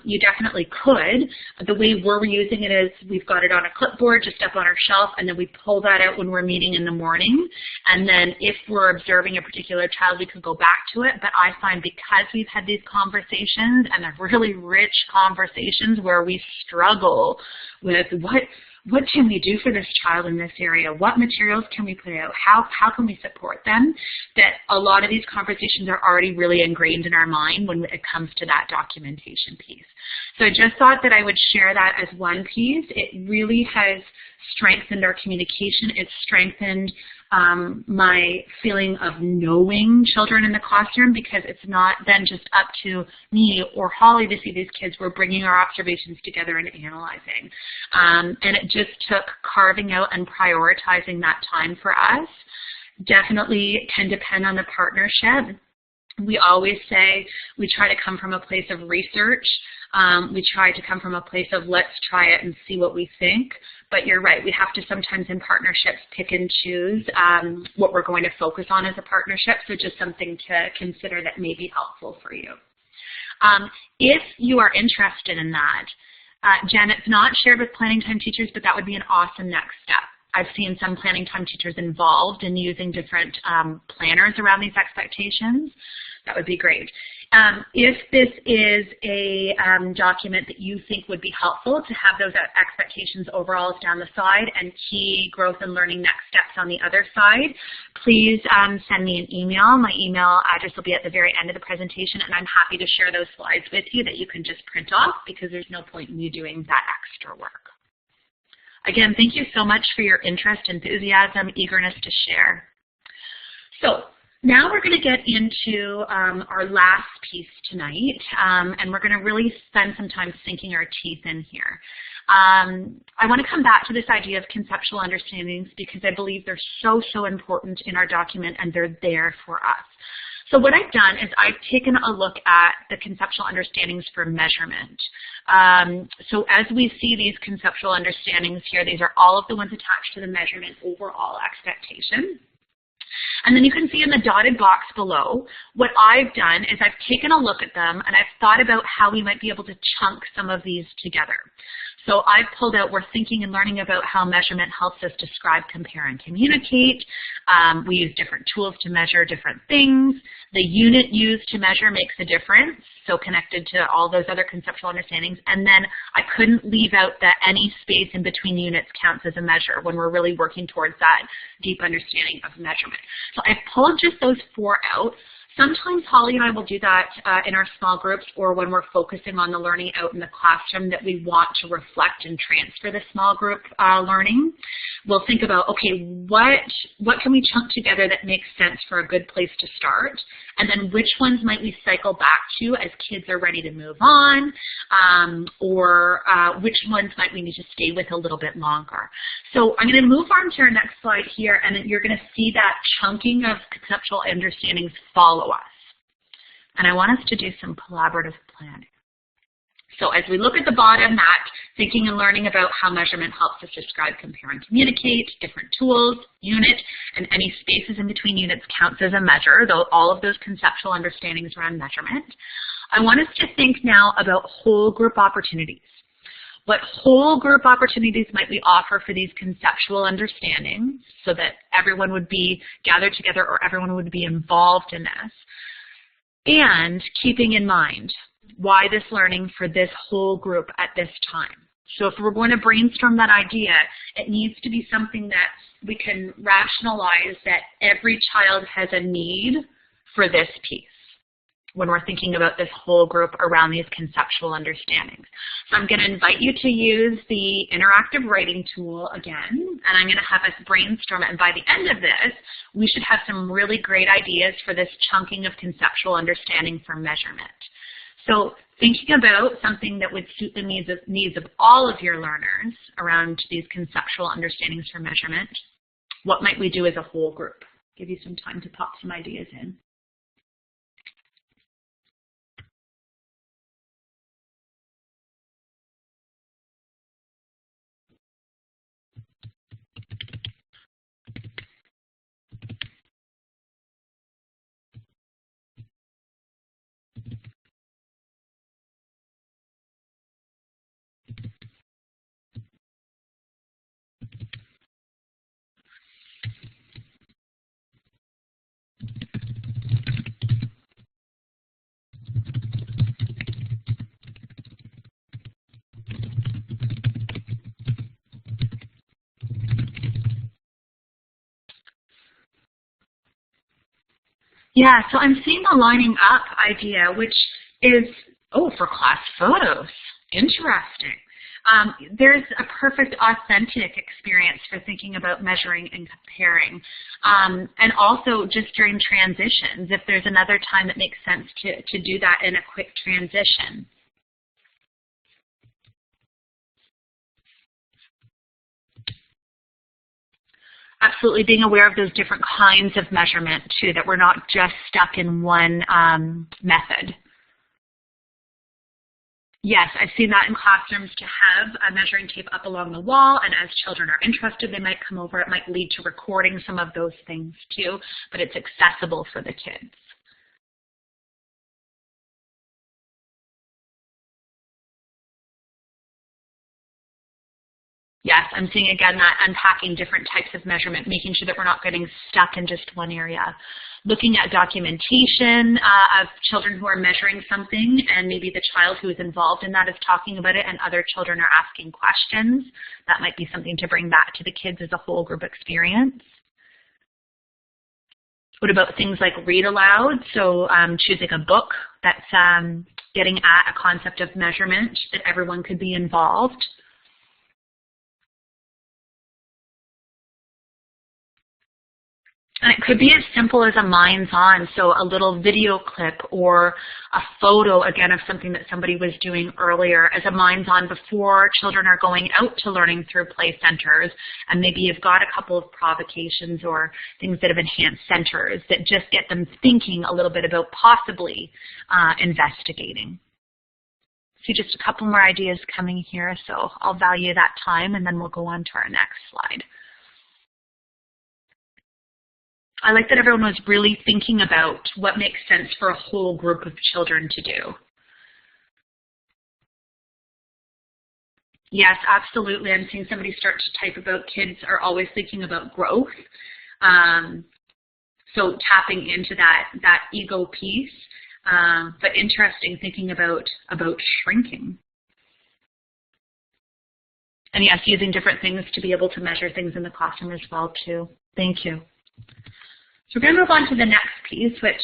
You definitely could. The way we're using it is we've got it on a clipboard just up on our shelf, and then we pull that out when we're meeting in the morning. And then if we're observing a particular child, we could go back to it. But I find because we've had these conversations, and they're really rich conversations where we struggle with what can we do for this child in this area? What materials can we put out? How can we support them? That a lot of these conversations are already really ingrained in our mind when it comes to that documentation piece. So I just thought that I would share that as one piece. It really has strengthened our communication. It's strengthened my feeling of knowing children in the classroom, because it's not then just up to me or Holly to see these kids. We're bringing our observations together and analyzing. And it just took carving out and prioritizing that time for us. Definitely can depend on the partnership. We always say we try to come from a place of research. We try to come from a place of let's try it and see what we think. But you're right, we have to sometimes in partnerships pick and choose what we're going to focus on as a partnership. So just something to consider that may be helpful for you. If you are interested in that, Jen, it's not shared with planning time teachers, but that would be an awesome next step. I've seen some planning time teachers involved in using different planners around these expectations. That would be great. If this is a document that you think would be helpful to have those expectations overalls down the side and key growth and learning next steps on the other side, please send me an email. My email address will be at the very end of the presentation, and I'm happy to share those slides with you that you can just print off, because there's no point in you doing that extra work. Again, thank you so much for your interest, enthusiasm, eagerness to share. So now we're going to get into our last piece tonight, and we're going to really spend some time sinking our teeth in here. I want to come back to this idea of conceptual understandings, because I believe they're so important in our document, and they're there for us. So what I've done is I've taken a look at the conceptual understandings for measurement. So as we see these conceptual understandings here, these are all of the ones attached to the measurement overall expectation. And then you can see in the dotted box below, what I've done is I've taken a look at them and I've thought about how we might be able to chunk some of these together. So I've pulled out, we're thinking and learning about how measurement helps us describe, compare, and communicate. We use different tools to measure different things. The unit used to measure makes a difference, so connected to all those other conceptual understandings. And then I couldn't leave out that any space in between units counts as a measure when we're really working towards that deep understanding of measurement. So I've pulled just those 4 out. Sometimes Holly and I will do that in our small groups, or when we're focusing on the learning out in the classroom that we want to reflect and transfer the small group learning. We'll think about, okay, what can we chunk together that makes sense for a good place to start? And then which ones might we cycle back to as kids are ready to move on? Or which ones might we need to stay with a little bit longer? So I'm going to move on to our next slide here, and then you're going to see that chunking of conceptual understandings follow us. And I want us to do some collaborative planning. So as we look at the bottom, that thinking and learning about how measurement helps us describe, compare, and communicate, different tools, unit, and any spaces in between units counts as a measure, though all of those conceptual understandings around measurement. I want us to think now about whole group opportunities. What whole group opportunities might we offer for these conceptual understandings so that everyone would be gathered together or everyone would be involved in this? And keeping in mind why this learning for this whole group at this time. So if we're going to brainstorm that idea, it needs to be something that we can rationalize that every child has a need for this piece when we're thinking about this whole group around these conceptual understandings. So I'm going to invite you to use the interactive writing tool again, and I'm going to have us brainstorm it. And by the end of this, we should have some really great ideas for this chunking of conceptual understanding for measurement. So thinking about something that would suit the needs of all of your learners around these conceptual understandings for measurement, what might we do as a whole group? Give you some time to pop some ideas in. Yeah, so I'm seeing the lining up idea, which is, oh, for class photos. Interesting. There's a perfect authentic experience for thinking about measuring and comparing. And also just during transitions, if there's another time that makes sense to do that in a quick transition. Absolutely, being aware of those different kinds of measurement too, that we're not just stuck in one method. Yes, I've seen that in classrooms to have a measuring tape up along the wall, and as children are interested, they might come over. It might lead to recording some of those things too, but it's accessible for the kids. Yes, I'm seeing again that unpacking different types of measurement, making sure that we're not getting stuck in just one area. Looking at documentation of children who are measuring something, and maybe the child who is involved in that is talking about it and other children are asking questions. That might be something to bring back to the kids as a whole group experience. What about things like read aloud? So choosing a book that's getting at a concept of measurement that everyone could be involved. And it could be as simple as a mind's on, so a little video clip or a photo, again, of something that somebody was doing earlier as a mind's on before children are going out to learning through play centers. And maybe you've got a couple of provocations or things that have enhanced centers that just get them thinking a little bit about possibly investigating. See just a couple more ideas coming here, so I'll value that time and then we'll go on to our next slide. I like that everyone was really thinking about what makes sense for a whole group of children to do. Yes, absolutely. I'm seeing somebody start to type about kids are always thinking about growth. So tapping into that ego piece, but interesting thinking about shrinking. And yes, using different things to be able to measure things in the classroom as well too. Thank you. So we're going to move on to the next piece, which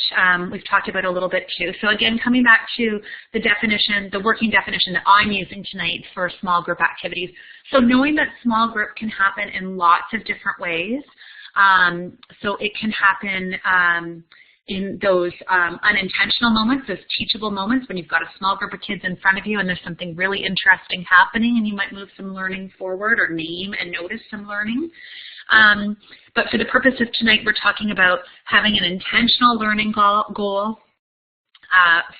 we've talked about a little bit too. So again, coming back to the definition, the working definition that I'm using tonight for small group activities. So knowing that small group can happen in lots of different ways. So it can happen in those unintentional moments, those teachable moments when you've got a small group of kids in front of you and there's something really interesting happening and you might move some learning forward or name and notice some learning. But for the purpose of tonight, we're talking about having an intentional learning goal,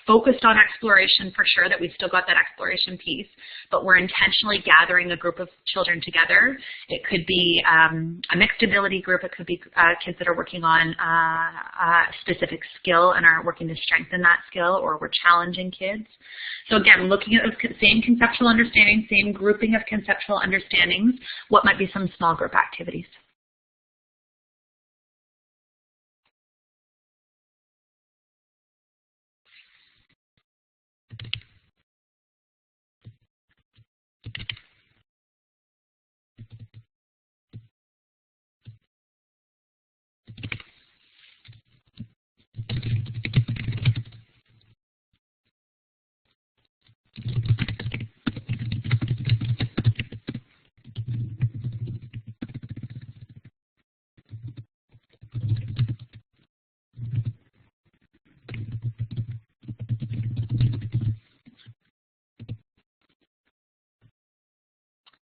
focused on exploration for sure, that we've still got that exploration piece, but we're intentionally gathering a group of children together. It could be a mixed ability group. It could be kids that are working on a specific skill and are working to strengthen that skill, or we're challenging kids. So again, looking at those same conceptual understandings, same grouping of conceptual understandings, what might be some small group activities?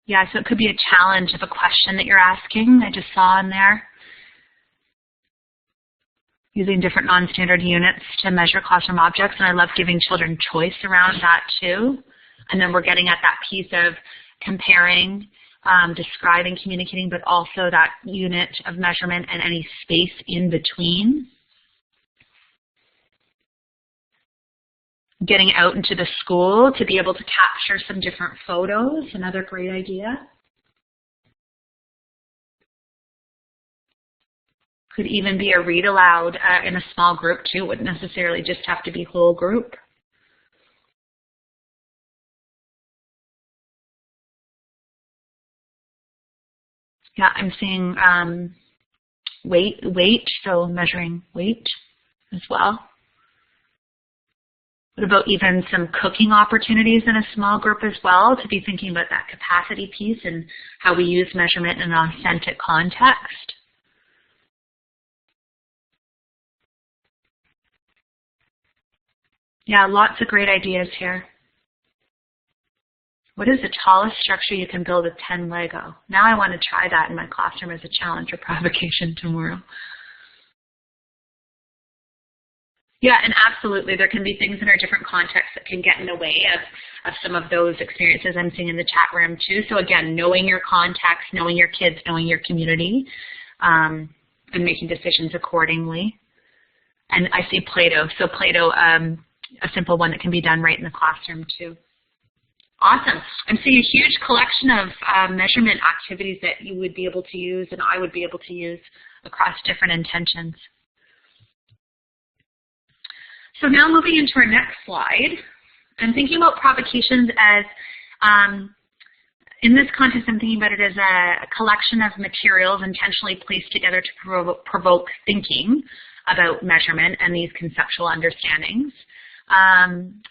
Yeah, so it could be a challenge of a question that you're asking. I just saw in there. Using different non-standard units to measure classroom objects, and I love giving children choice around that too. And then we're getting at that piece of comparing, describing, communicating, but also that unit of measurement and any space in between. Getting out into the school to be able to capture some different photos, another great idea. Could even be a read aloud in a small group too. Wouldn't necessarily just have to be whole group. Yeah, I'm seeing weight, so measuring weight as well? What about even some cooking opportunities in a small group as well, to be thinking about that capacity piece and how we use measurement in an authentic context? Yeah, lots of great ideas here. What is the tallest structure you can build with 10 Lego? Now I want to try that in my classroom as a challenge or provocation tomorrow. Yeah, and absolutely, there can be things in our different contexts that can get in the way of some of those experiences I'm seeing in the chat room too. So again, knowing your context, knowing your kids, knowing your community, and making decisions accordingly. And I see Play-Doh. So Play-Doh, a simple one that can be done right in the classroom too. Awesome. I'm seeing a huge collection of measurement activities that you would be able to use and I would be able to use across different intentions. So now moving into our next slide, I'm thinking about provocations as, in this context, I'm thinking about it as a collection of materials intentionally placed together to provoke thinking about measurement and these conceptual understandings.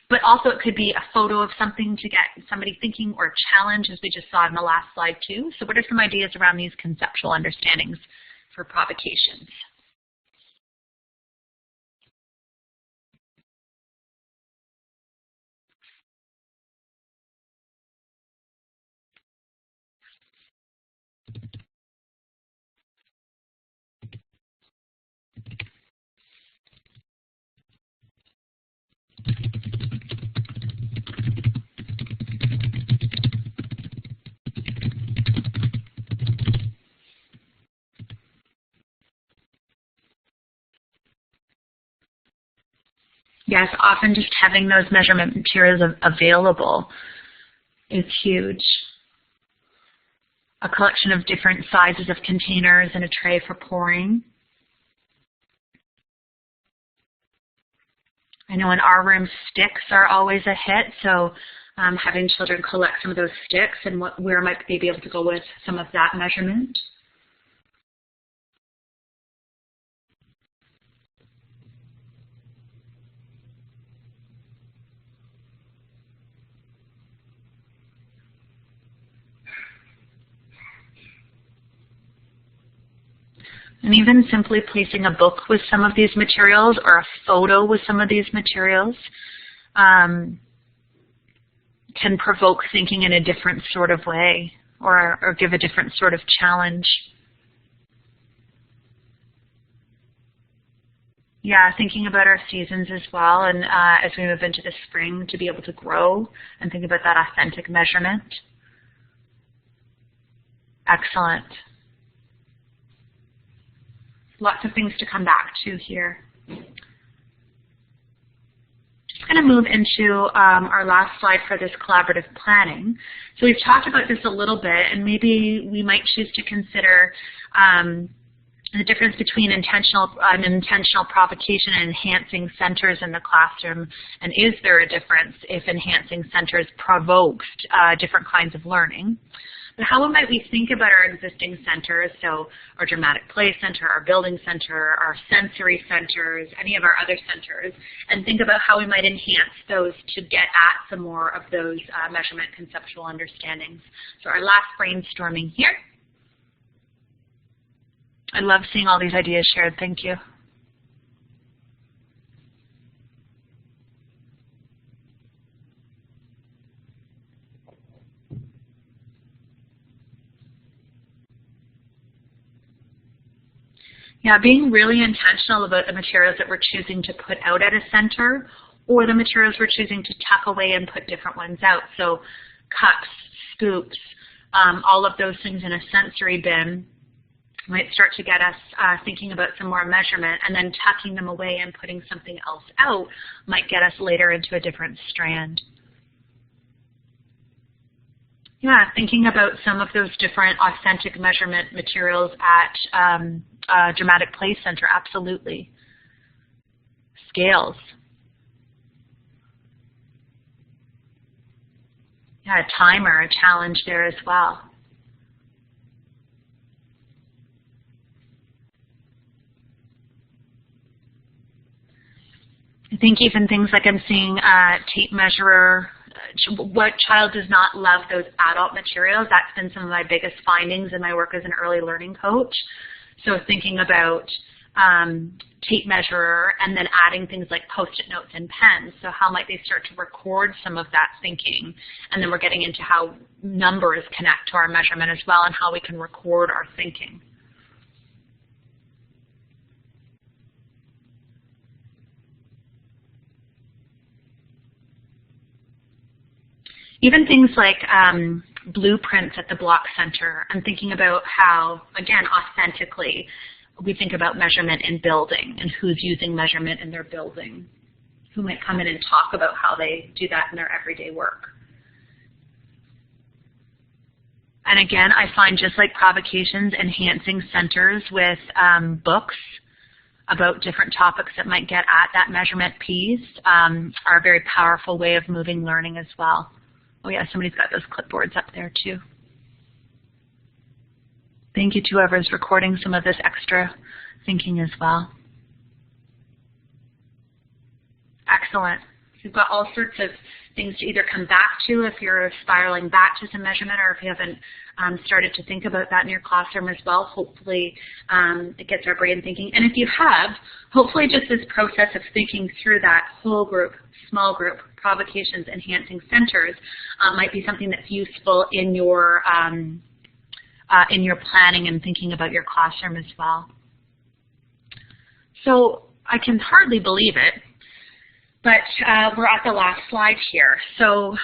But also it could be a photo of something to get somebody thinking, or a challenge, as we just saw in the last slide too. So what are some ideas around these conceptual understandings for provocations? Yes, often just having those measurement materials available is huge. A collection of different sizes of containers and a tray for pouring. I know in our room sticks are always a hit, so having children collect some of those sticks and where might they be able to go with some of that measurement. And even simply placing a book with some of these materials or a photo with some of these materials can provoke thinking in a different sort of way, or give a different sort of challenge. Yeah, thinking about our seasons as well, and as we move into the spring, to be able to grow and think about that authentic measurement. Excellent. Lots of things to come back to here. Just going to move into our last slide for this collaborative planning. So we've talked about this a little bit, and maybe we might choose to consider the difference between unintentional provocation and enhancing centers in the classroom, and is there a difference if enhancing centers provokes different kinds of learning? But how might we think about our existing centers, so our dramatic play center, our building center, our sensory centers, any of our other centers, and think about how we might enhance those to get at some more of those measurement conceptual understandings. So our last brainstorming here. I love seeing all these ideas shared. Thank you. Yeah, being really intentional about the materials that we're choosing to put out at a center, or the materials we're choosing to tuck away and put different ones out. So cups, scoops, all of those things in a sensory bin might start to get us thinking about some more measurement, and then tucking them away and putting something else out might get us later into a different strand. Yeah, thinking about some of those different authentic measurement materials at a dramatic play center, absolutely. Scales. Yeah, a timer, a challenge there as well. I think even things like I'm seeing tape measurer, what child does not love those adult materials? That's been some of my biggest findings in my work as an early learning coach. So thinking about tape measurer and then adding things like Post-it notes and pens. So how might they start to record some of that thinking? And then we're getting into how numbers connect to our measurement as well and how we can record our thinking. Even things like blueprints at the block center. I'm thinking about how, again, authentically, we think about measurement in building and who's using measurement in their building. Who might come in and talk about how they do that in their everyday work. And again, I find just like provocations, enhancing centers with books about different topics that might get at that measurement piece are a very powerful way of moving learning as well. Oh yeah, somebody's got those clipboards up there too. Thank you to whoever's recording some of this extra thinking as well. Excellent. You've got all sorts of things to either come back to if you're spiraling back to some measurement, or if you haven't started to think about that in your classroom as well. Hopefully it gets our brain thinking. And if you have, hopefully just this process of thinking through that whole group, small group, provocations, enhancing centers might be something that's useful in your planning and thinking about your classroom as well. So I can hardly believe it, but we're at the last slide here. So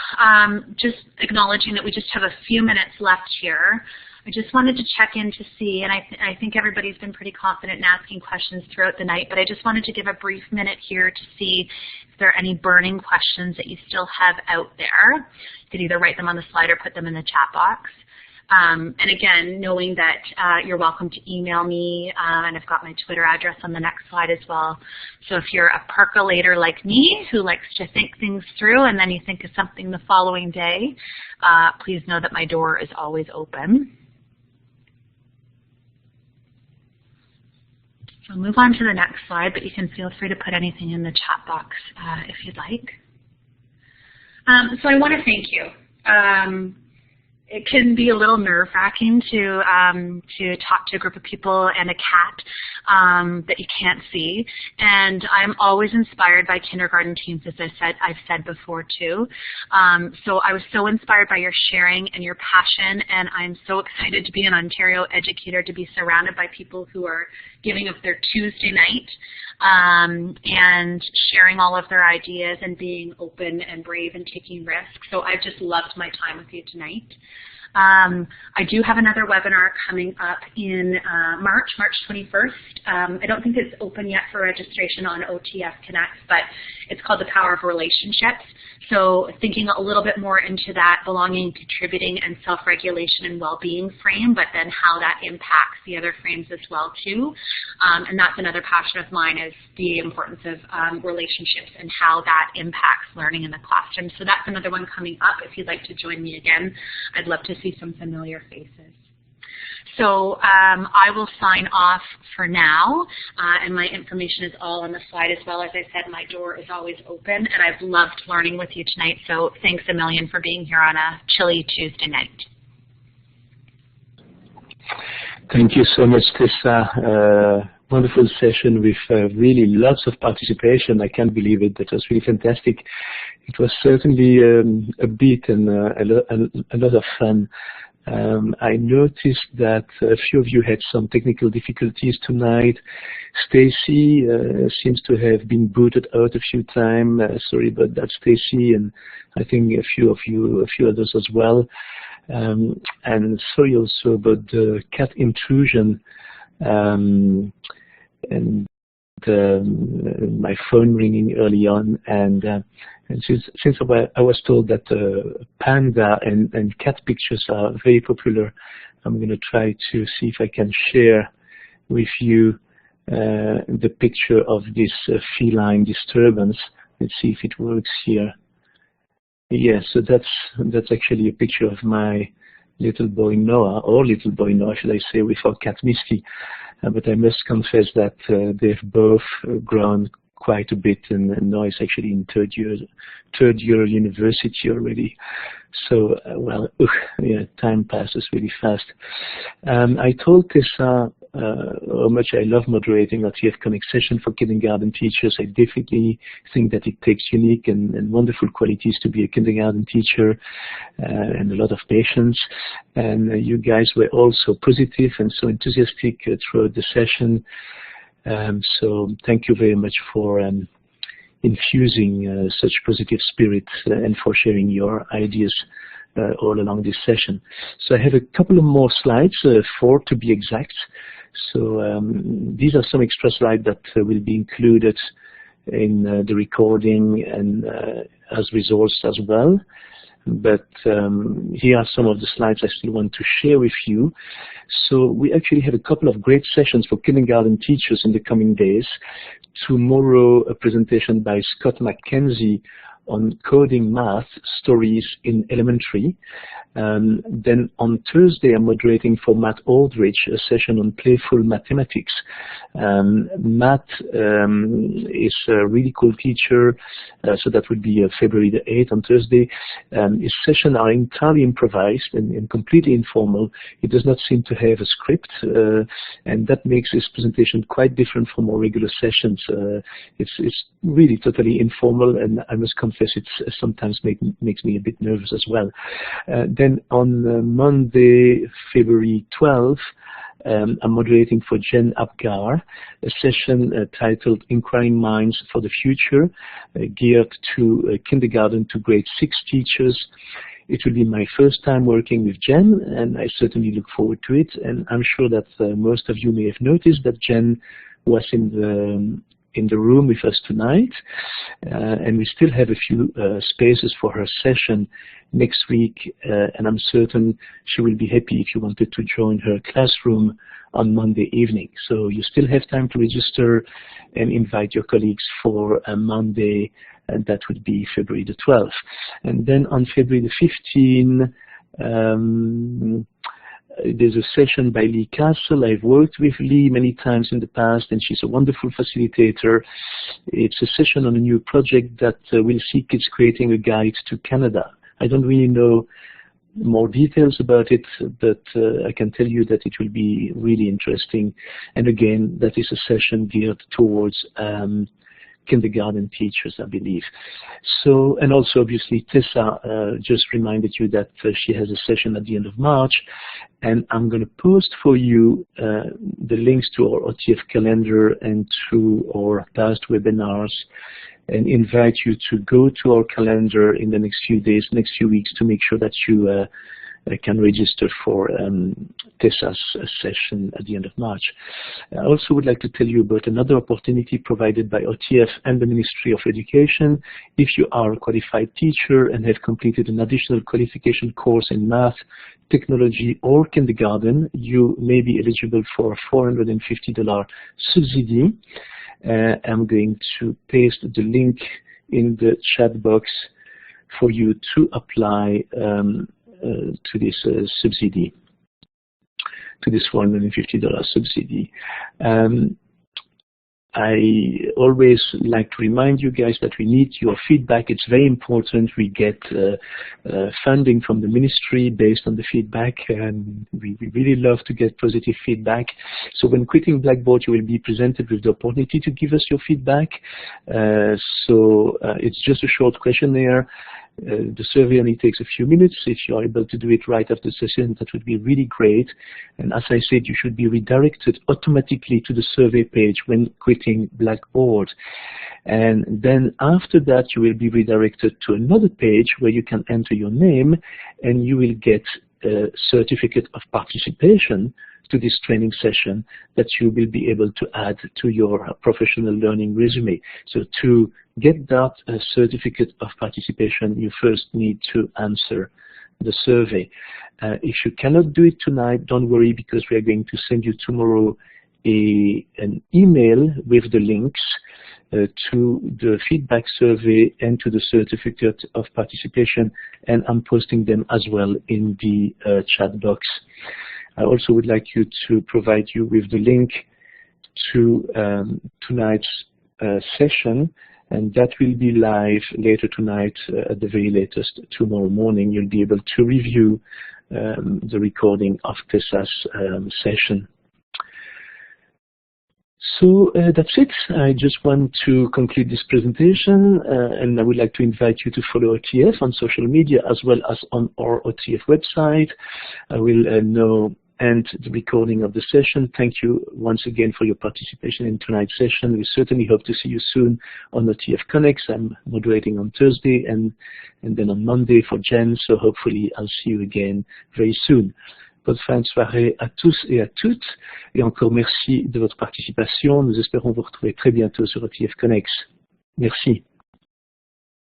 just acknowledging that we just have a few minutes left here. I just wanted to check in to see, and I think everybody's been pretty confident in asking questions throughout the night, but I just wanted to give a brief minute here to see if there are any burning questions that you still have out there. You could either write them on the slide or put them in the chat box. And again, knowing that you're welcome to email me, and I've got my Twitter address on the next slide as well. So if you're a percolator like me who likes to think things through and then you think of something the following day, please know that my door is always open. So I'll move on to the next slide, but you can feel free to put anything in the chat box if you'd like. So I want to thank you. It can be a little nerve-wracking to talk to a group of people and a cat that you can't see. And I'm always inspired by kindergarten teams, as I've said before too. So I was so inspired by your sharing and your passion, and I'm so excited to be an Ontario educator, to be surrounded by people who are giving up their Tuesday night and sharing all of their ideas and being open and brave and taking risks. So I've just loved my time with you tonight. I do have another webinar coming up in March 21st. I don't think it's open yet for registration on OTF Connect, but it's called The Power of Relationships. So thinking a little bit more into that belonging, contributing, and self-regulation and well-being frame, but then how that impacts the other frames as well too. And that's another passion of mine, is the importance of relationships and how that impacts learning in the classroom. So that's another one coming up. If you'd like to join me again, I'd love to see some familiar faces. So I will sign off for now, and my information is all on the slide as well. As I said, my door is always open, and I've loved learning with you tonight, so thanks a million for being here on a chilly Tuesday night. Thank you so much, Tessa. Wonderful session with really lots of participation. I can't believe it. That was really fantastic. It was certainly a beat and a lot of fun. I noticed that a few of you had some technical difficulties tonight. Stacy seems to have been booted out a few times. Sorry about that, Stacy, and I think a few others as well. And sorry also about the cat intrusion and my phone ringing early on. And since I was told that panda and cat pictures are very popular, I'm going to try to see if I can share with you the picture of this feline disturbance. Let's see if it works here. Yes, so that's actually a picture of my little boy Noah, or little boy Noah, should I say, with our cat Misty. But I must confess that they've both grown quite a bit, and now it's actually in third year university already. So, yeah, time passes really fast. I told Tessa how much I love moderating our TF Connect session for kindergarten teachers. I definitely think that it takes unique and wonderful qualities to be a kindergarten teacher, and a lot of patience. And you guys were all so positive and so enthusiastic throughout the session. So thank you very much for infusing such positive spirit and for sharing your ideas all along this session. So I have a couple of more slides, 4 to be exact. So these are some extra slides that will be included in the recording and as resources as well. But here are some of the slides I still want to share with you. So we actually have a couple of great sessions for kindergarten teachers in the coming days. Tomorrow, a presentation by Scott McKenzie on coding math stories in elementary. Then on Thursday, I'm moderating for Matt Aldrich a session on playful mathematics. Matt is a really cool teacher, so that would be February the 8th on Thursday. His sessions are entirely improvised and completely informal. He does not seem to have a script, and that makes his presentation quite different from our regular sessions. It's really totally informal, and I must confess it sometimes makes me a bit nervous as well. Then on Monday, February 12th, I'm moderating for Jen Apgar a session titled Inquiring Minds for the Future, geared to kindergarten to grade 6 teachers. It will be my first time working with Jen, and I certainly look forward to it. And I'm sure that most of you may have noticed that Jen was in the room with us tonight, and we still have a few spaces for her session next week, and I'm certain she will be happy if you wanted to join her classroom on Monday evening. So you still have time to register and invite your colleagues for Monday, and that would be February the 12th. And then on February the 15th, there's a session by Lee Castle. I've worked with Lee many times in the past, and she's a wonderful facilitator. It's a session on a new project that will see kids creating a guide to Canada. I don't really know more details about it, but I can tell you that it will be really interesting. And again, that is a session geared towards kindergarten teachers, I believe. So, and also obviously Tessa just reminded you that she has a session at the end of March, and I'm going to post for you the links to our OTF calendar and to our past webinars, and invite you to go to our calendar in the next few days, next few weeks, to make sure that you can register for Tessa's session at the end of March. I also would like to tell you about another opportunity provided by OTF and the Ministry of Education. If you are a qualified teacher and have completed an additional qualification course in math, technology, or kindergarten, you may be eligible for a $450 subsidy. I'm going to paste the link in the chat box for you to apply to this subsidy, to this $450 subsidy. I always like to remind you guys that we need your feedback. It's very important. We get funding from the ministry based on the feedback, and we really love to get positive feedback. So when quitting Blackboard, you will be presented with the opportunity to give us your feedback. It's just a short questionnaire. The survey only takes a few minutes. If you are able to do it right after the session, that would be really great. And as I said, you should be redirected automatically to the survey page when quitting Blackboard. And then after that, you will be redirected to another page where you can enter your name, and you will get a certificate of participation to this training session that you will be able to add to your professional learning resume. So to get that certificate of participation, you first need to answer the survey. If you cannot do it tonight, don't worry, because we are going to send you tomorrow an email with the links to the feedback survey and to the certificate of participation, and I'm posting them as well in the chat box. I also would like you to provide you with the link to tonight's session, and that will be live later tonight, at the very latest tomorrow morning. You'll be able to review the recording of Tessa's session. So that's it. I just want to conclude this presentation, and I would like to invite you to follow OTF on social media as well as on our OTF website. I will now end the recording of the session. Thank you once again for your participation in tonight's session. We certainly hope to see you soon on OTF Connects. I'm moderating on Thursday and then on Monday for Jen, so hopefully I'll see you again very soon. Bonne fin de soirée à tous et à toutes, et encore merci de votre participation. Nous espérons vous retrouver très bientôt sur OTF Connects. Merci.